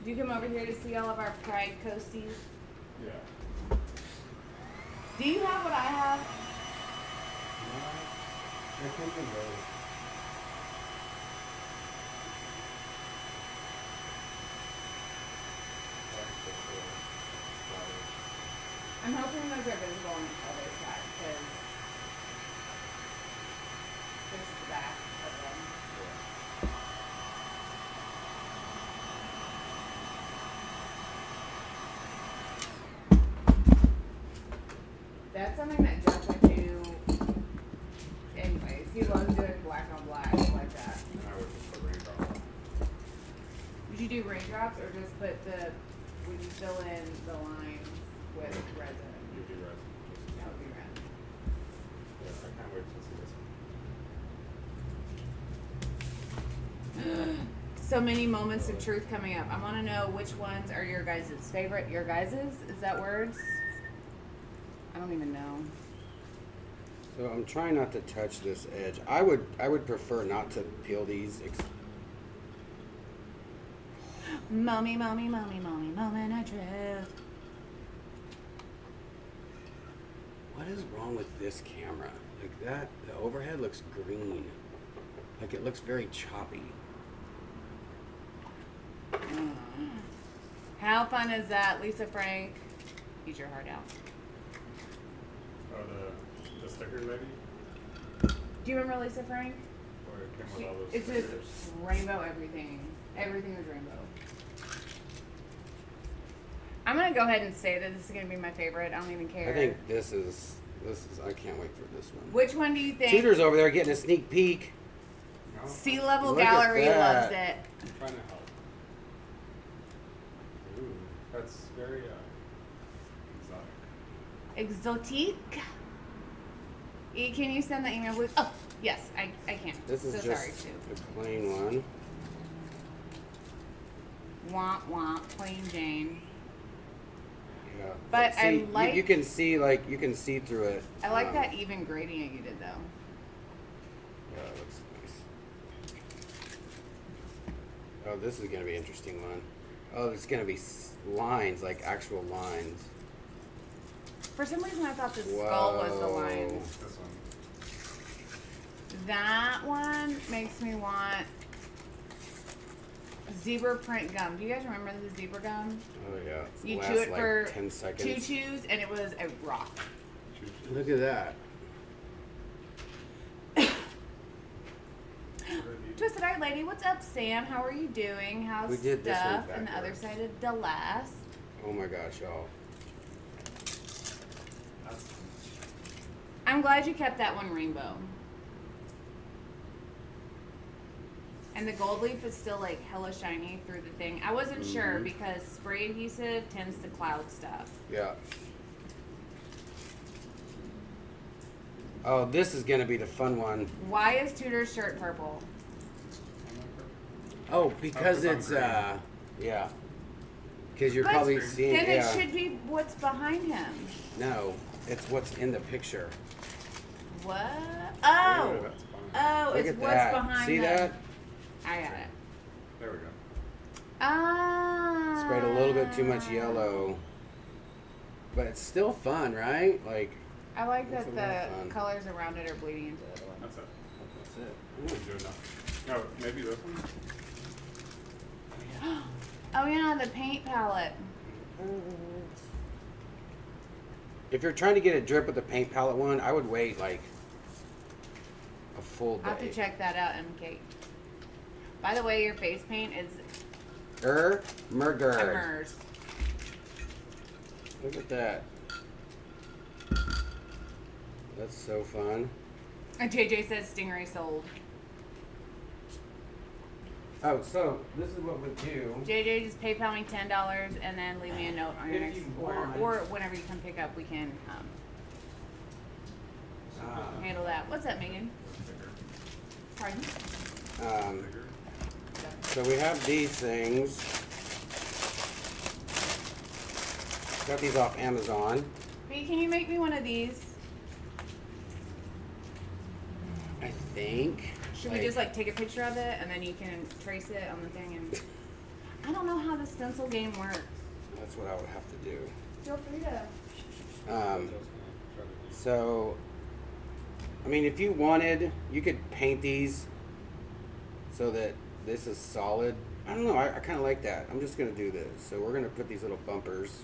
Did you come over here to see all of our Pride coasties? Yeah. Do you have what I have? I think I'm ready. I'm hoping those are visible on the other side, because this is the back of them. That's something that Jeff would do anyways. He loves doing black on black like that. And I would just put raindrop. Would you do raindrops, or just would you fill in the lines with resin? You do resin. Just, That would be resin. yeah, I can't wait to see this one. So many moments of truth coming up. I want to know which ones are your guys' favorite. Your guys'? Is that words? I don't even know. So I'm trying not to touch this edge. I would prefer not to peel these. Mommy, mommy, mommy, mommy, moment of truth. What is wrong with this camera? Like that, the overhead looks green. Like it looks very choppy. How fun is that, Lisa Frank? Eat your heart out. Oh, the sticker lady? Do you remember Lisa Frank? Or it came with all those It's stickers? just rainbow everything. Everything was rainbow. I'm gonna go ahead and say that this is gonna be my favorite. I don't even care. I think this is I can't wait for this one. Which one do you think? Tudor's over there getting a sneak peek. No? Sea Level Look at Gallery that. loves it. I'm trying to help. Ooh, that's very exotic. Exotique. Can you send the email, please? Oh, yes, I can. This is so just sorry, Sue. a plain one. Womp womp, plain Jane. Yeah. But I See, like- you can see through it. I like that even gradient you did though. Yeah, that looks nice. Oh, this is gonna be an interesting one. Oh, it's gonna be lines, like actual lines. For some reason, I thought the skull was the Whoa. lines. This one. That one makes me want zebra print gum. Do you guys remember the zebra gum? Oh yeah. You Lasts chew it like for 10 seconds. 2 chews, and it was a rock. Look at that. Twisted Art Lady, what's up, Sam? How are you doing? How's We did this one stuff on the other backwards. side of the last? Oh my gosh, y'all. That's I'm glad you kept that one rainbow. And the gold leaf is still like hella shiny through the thing. I wasn't sure Mhm. because spray adhesive tends to cloud stuff. Yeah. Oh, this is gonna be the fun one. Why is Tudor's shirt purple? Oh, because Oh, it's green. yeah. Because you're But probably then seeing Then yeah. it should be what's behind him. No, it's what's in the picture. What? Yeah, Oh! that's fine. Oh, Look it's at what's that. behind See them. that? I got it. There we go. Ah. Sprayed a little bit too much yellow. But it's still fun, right? Like I like It's that a lot of the fun. colors around it are bleeding into the other one. That's it. that's it. I'm doing enough. No, maybe this one? Oh yeah, the paint palette. If you're trying to get a drip with the paint palette one, I would wait like a full day. I'll have to check that out, MK. By the way, your face paint is Mergerd. immersed. Look at that. That's so fun. And JJ says Stingray sold. Oh, so this is what we do. JJ, just PayPal me $10 and then leave me a note on your If next you order, want. or whenever you come pick up, we can handle that. What's up, Megan? Pardon? So we have these things. Got these off Amazon. B, can you make me one of these? I think. Should we just like take a picture of it and then you can trace it on the thing? And I don't know how the stencil game works. That's what I would have to do. Feel free to. So, I mean, if you wanted, you could paint these so that this is solid. I don't know. I kind of like that. I'm just gonna do this. So we're gonna put these little bumpers.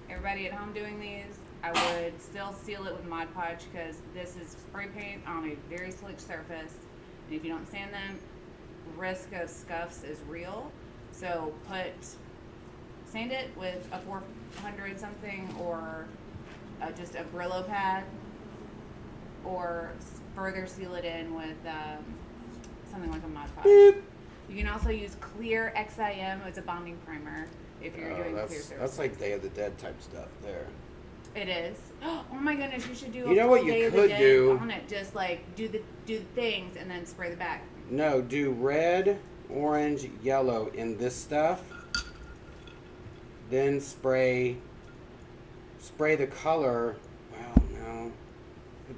Everybody at home doing these, I would still seal it with Mod Podge because this is spray paint on a very slick surface. And if you don't sand them, risk of scuffs is real. So sand it with a 400 something or just a Brillo pad, or further seal it in with something like a Mod Podge. Beep. You can also use clear XIM as a bonding primer if you're doing clear surfaces. That's like Day of the Dead type stuff there. It is. Oh my goodness, you should do You know what you Day of the could Dead do? on it. Just like do the things and then spray the back. No, do red, orange, yellow in this stuff. Then spray the color. Well, no.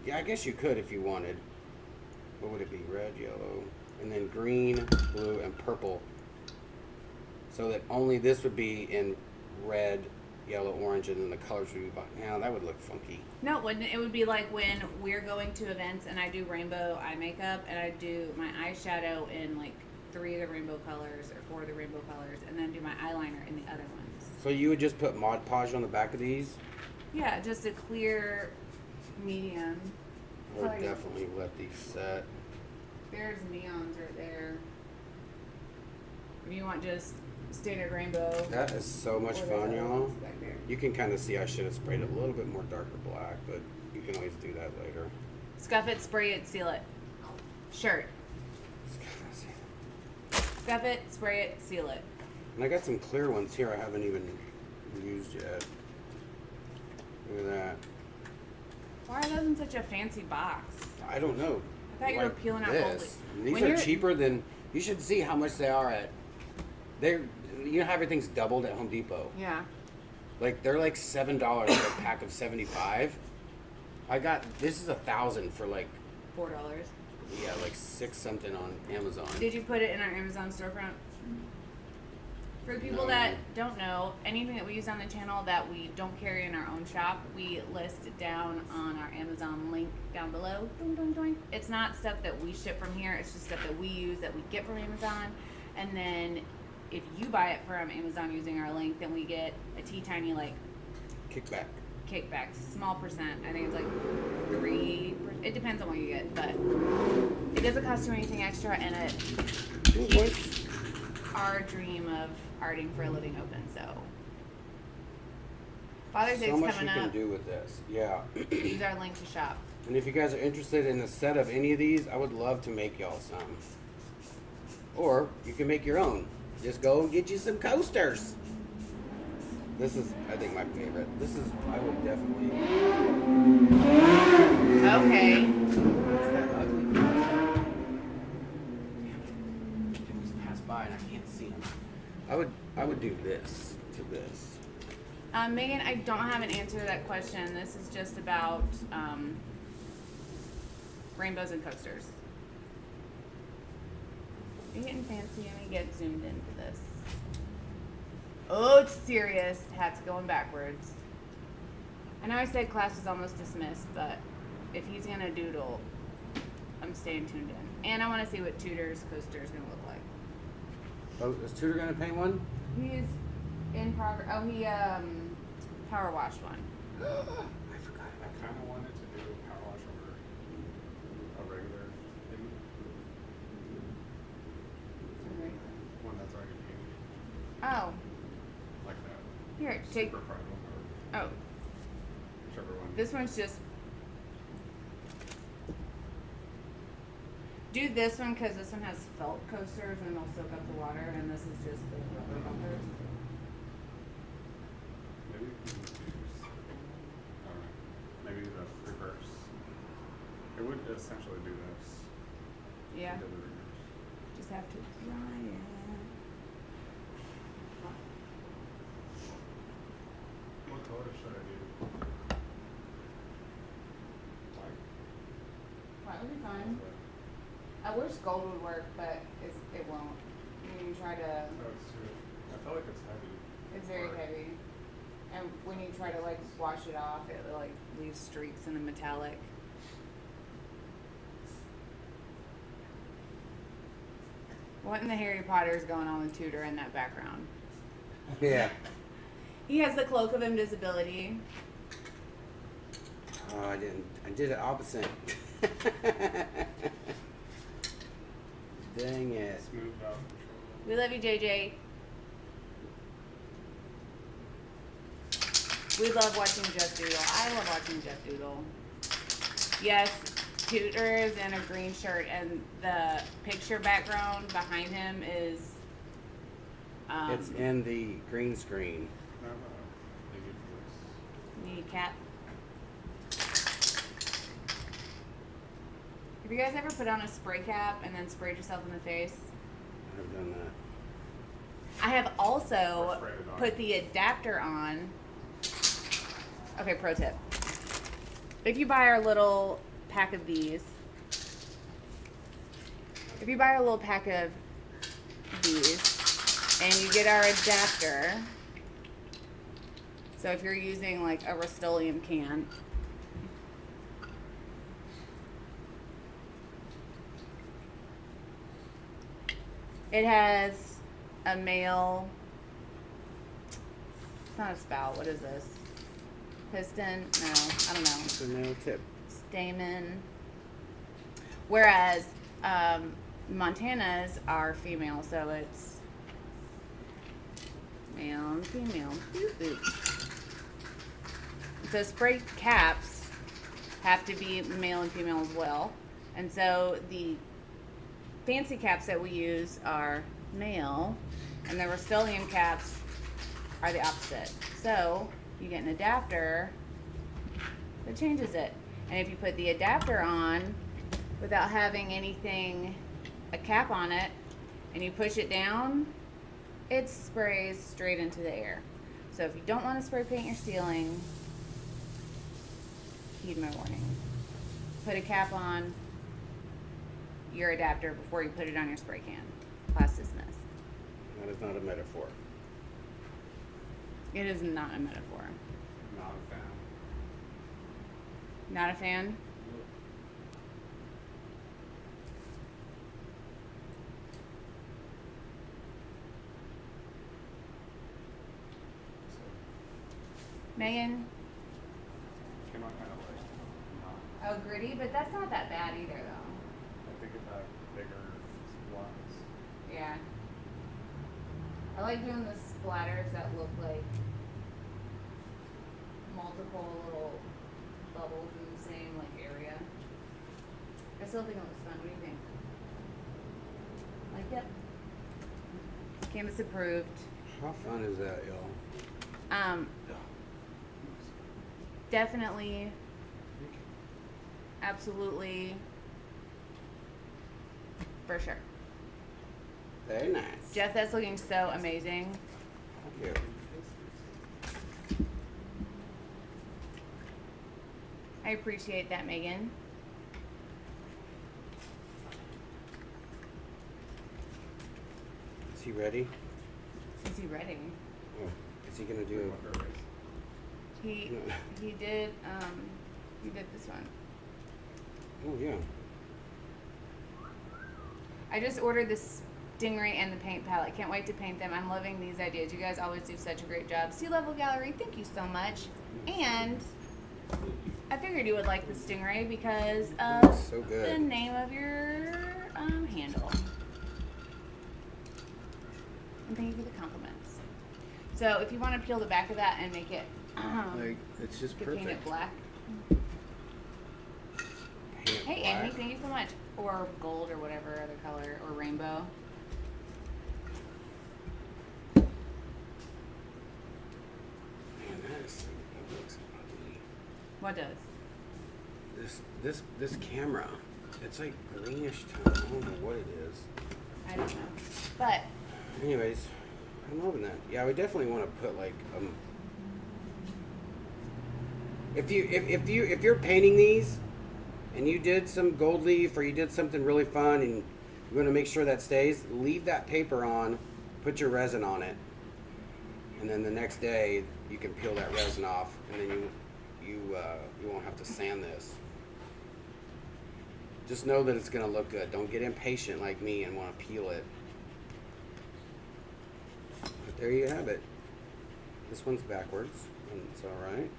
Yeah, I guess you could if you wanted. What would it be? Red, yellow, and then green, blue, and purple. So that only this would be in red, yellow, orange, and then the colors would be. Now that would look funky. No, it wouldn't. It would be like when we're going to events and I do rainbow eye makeup and I do my eyeshadow in like 3 of the rainbow colors or 4 of the rainbow colors, and then do my eyeliner in the other ones. So you would just put Mod Podge on the back of these? Yeah, just a clear medium. I would definitely let these set. There's neons right there. If you want just standard rainbow. That is so much or fun, the y'all. ones back there. You can kind of see I should have sprayed a little bit more darker black, but you can always do that later. Scuff it, spray it, seal it. Shirt. Scuff it, spray it, seal it. And I got some clear ones here I haven't even used yet. Look at that. Why are those in such a fancy box? I don't know. I thought you were peeling out this. gold. These When are you're- cheaper than. You should see how much they are at. They're. You know how everything's doubled at Home Depot. Yeah. Like they're like $7 for a pack of 75. I got this is 1,000 for like $4. yeah like 6 something on Amazon. Did you put it in our Amazon storefront? For the people No. that don't know, anything that we use on the channel that we don't carry in our own shop, we list it down on our Amazon link down below. Doing, doing, doing. It's not stuff that we ship from here. It's just stuff that we use that we get from Amazon. And then if you buy it from Amazon using our link, then we get a teeny like Kickback. kickback, small percent. I think it's like 3%. It depends on what you get, but it doesn't cost you anything extra, and it's our dream of arting for a living open. So Father's Day's So much coming you can up. do with this. Yeah. Use our link to shop. And if you guys are interested in a set of any of these, I would love to make y'all some. Or you can make your own. Just go and get you some coasters. This is, I think, my favorite. This is, I would definitely. Okay. What's that ugly? Damn it. It was passed by and I can't see them. I would do this to this. Megan, I don't have an answer to that question. This is just about rainbows and coasters. You're getting fancy. Let me get zoomed into this. Oh, it's serious. Hat's going backwards. I know I said class is almost dismissed, but if he's gonna doodle, I'm staying tuned in. And I want to see what Tudor's coaster is gonna look like. Oh, is Tudor gonna paint one? He's in progress. Oh, he power washed one. I forgot I about kind of wanted to do a power wash over a regular thing, one that's already painted, Oh, like that. here, take. Super private or Oh, whichever one. this one's just. Do this one because this one has felt coasters and they'll soak up the water, and this is just the rubber bumpers. Maybe we can use, I don't know, maybe the reverse. It would essentially do this. Yeah. Do the reverse. Just have to dry it. What color should I do? White. White would be fine. I wish gold would work, but it won't. When you try to, Oh, it's too. I feel like it's heavy. it's very Or- heavy. And when you try to like wash it off, it like leaves streaks in the metallic. What in the Harry Potter is going on with Tudor in that background? Yeah. He has the cloak of invisibility. Oh, I didn't. I did it opposite. Dang it. Smooth out. We love you, JJ. We love watching Jeff Doodle. I love watching Jeff Doodle. Yes, Tudor is in a green shirt, and the picture background behind him is. It's in the green screen. No, they give this. Need a cap. Have you guys ever put on a spray cap and then sprayed yourself in the face? I've done that. I have also Or sprayed it on. put the adapter on. Okay, pro tip. If you buy our little pack of these, and you get our adapter, so if you're using like a Rust-Oleum can, it has a male, it's not a spout, what is this? Piston? No, I don't know. It's a nail tip. Stamen. Whereas Montana's are female, so it's male and female. Boop, boop. So spray caps have to be male and female as well. And so the fancy caps that we use are male, and the Rust-Oleum caps are the opposite. So you get an adapter that changes it. And if you put the adapter on without having anything, a cap on it, and you push it down, it sprays straight into the air. So if you don't want to spray paint your ceiling, heed my warning. Put a cap on your adapter before you put it on your spray can. Class dismissed. That is not a metaphor. It is not a metaphor. Not a fan. Not a fan? So, Megan? came out kind of like, not. Oh, gritty, but that's not that bad either, though. I think it had bigger splats. Yeah. I like doing the splatters that look like multiple little bubbles in the same like area. I still think it looks fun. What do you think? Like it? Canvas approved. How fun is that, y'all? Definitely, absolutely, for sure. Very nice. Jeff, that's looking so amazing. Thank you. I appreciate that, Megan. Is he ready? Is he ready? Oh, is he gonna do? He No. he did this one. Oh yeah. I just ordered the Stingray and the paint palette. Can't wait to paint them. I'm loving these ideas. You guys always do such a great job. Sea Level Gallery, thank you so much. And I figured you would like the Stingray because of So good. the name of your handle. And thank you for the compliments. So if you want to peel the back of that and make it Like it's just you could paint it perfect. black. paint it Hey, black. Amy, thank you so much. Or gold or whatever other color, or rainbow. Man, that looks ugly. What does? This camera, it's like greenish tone. I don't know what it is. I don't know. But Anyways, I'm loving that. Yeah, we definitely want to put like if you're painting these and you did some gold leaf or you did something really fun and you want to make sure that stays, leave that paper on, put your resin on it, and then the next day you can peel that resin off, and then you won't have to sand this. Just know that it's gonna look good. Don't get impatient like me and want to peel it. But there you have it. This one's backwards, and it's all right.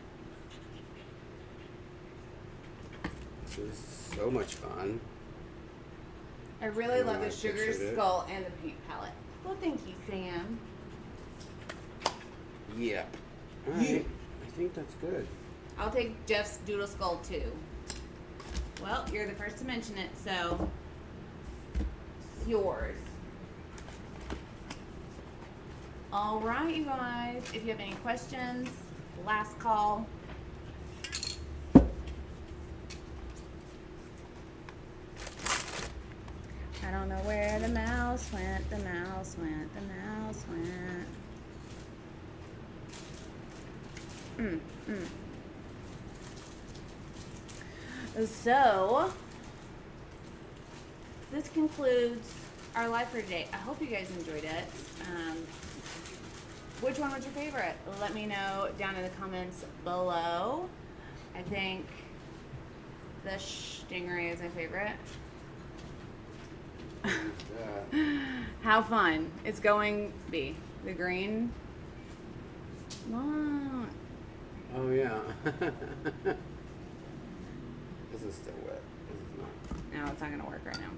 This is so much fun. I really Yeah, love I the sugar pictured it. skull and the paint palette. Well, thank you, Sam. Yep. All right. I think that's good. I'll take Jeff's doodle skull too. Well, you're the first to mention it, so it's yours. All right, you guys. If you have any questions, last call. I don't know where the mouse went. The mouse went. The mouse went. So, this concludes our live for today. I hope you guys enjoyed it. Which one was your favorite? Let me know down in the comments below. I think the Stingray is my favorite. How fun. It's going to be. The green. What? Oh yeah. This is still wet. This is not. No, it's not going to work right now.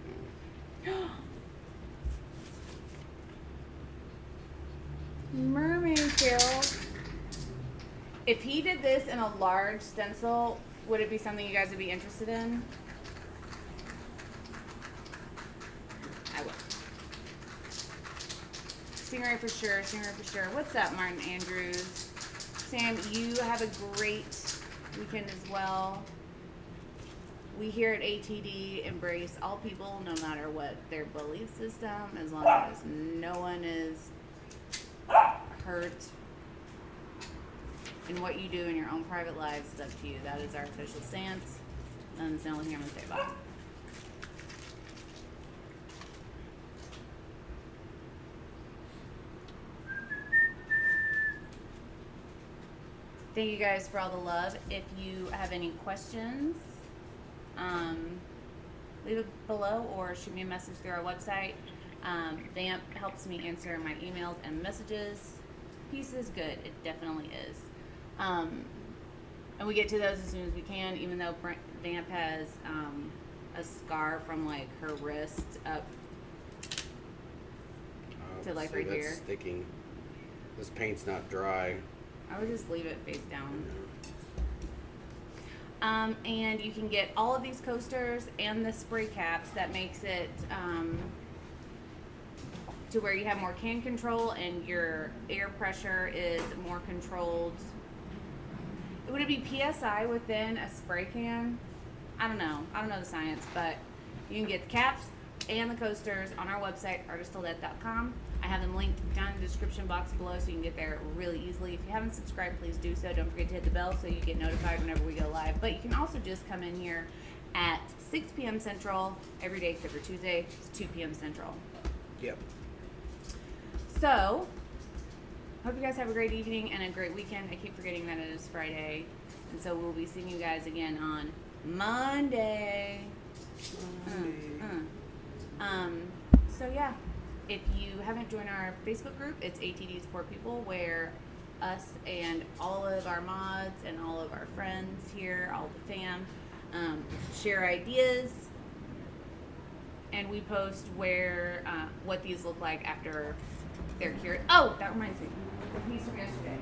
Mermaid tails. If he did this in a large stencil, would it be something you guys would be interested in? I would. Stingray for sure, Stingray for sure. What's up, Martin Andrews? Sam, you have a great weekend as well. We here at ATD embrace all people, no matter what their belief system, as long as no one is hurt. And what you do in your own private lives is up to you. That is our official stance. And that's the only thing I'm going to say about it. Thank you guys for all the love. If you have any questions, leave it below or shoot me a message through our website. Vamp helps me answer my emails and messages. Peace is good. It definitely is. And we get to those as soon as we can, even though Vamp has a scar from like her wrist up to like right that's here. Sticking. This paint's not dry. I would just leave it face down. And you can get all of these coasters and the spray caps. That makes it to where you have more can control and your air pressure is more controlled. Would it be PSI within a spray can? I don't know. I don't know the science, but you can get the caps and the coasters on our website, artistilldeath.com. I have them linked down in the description box below so you can get there really easily. If you haven't subscribed, please do so. Don't forget to hit the bell so you get notified whenever we go live. But you can also just come in here at 6 p.m. Central every day except for Tuesday. It's 2 p.m. Central. Yep. So, hope you guys have a great evening and a great weekend. I keep forgetting that it is Friday. And so we'll be seeing you guys again on Monday. So yeah, if you haven't joined our Facebook group, it's ATD Support People, where us and all of our mods and all of our friends here, all the fam, share ideas, and we post where what these look like after they're cured. Oh, that reminds me, the piece from yesterday.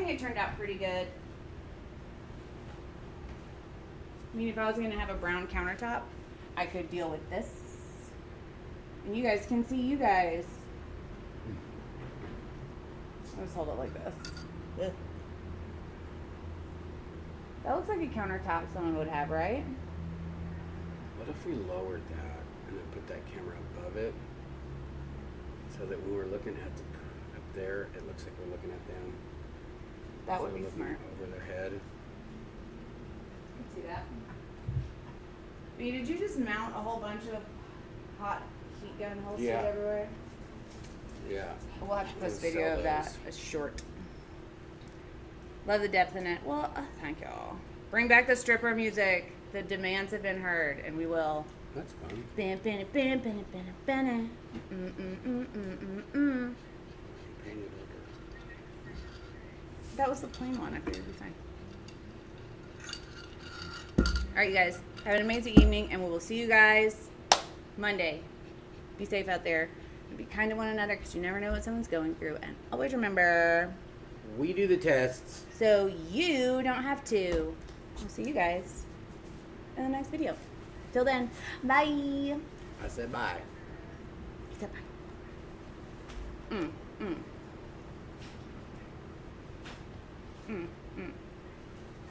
think it turned out pretty good. I mean, if I was going to have a brown countertop, I could deal with this. And you guys can see you guys. I'll just hold it like this. Ugh. That looks like a countertop someone would have, right? What if we lowered that and then put that camera above it, so that when we're looking at up there, it looks like we're looking at them. That So would be looking smart. over their head. You can see that. I mean, did you just mount a whole bunch of hot heat gun holsters Yeah. everywhere? Yeah. We'll have to post We'll video sell of that. those. A short. Love the depth in it. Well, thank y'all. Bring back the stripper music. The demands have been heard, and we will. That's fun. Bam, bam, bam, bam, bam, bam. Mm. Painted That was the plain one. I figured it'd be fine. All right, you guys. Have an amazing evening, and we will see you guys Monday. Be safe out there. And be kind to one another, because you never know what someone's going through. And always remember, we do the tests. so you don't have to. I'll see you guys in the next video. Till then, bye. I said bye. He said bye. Mm.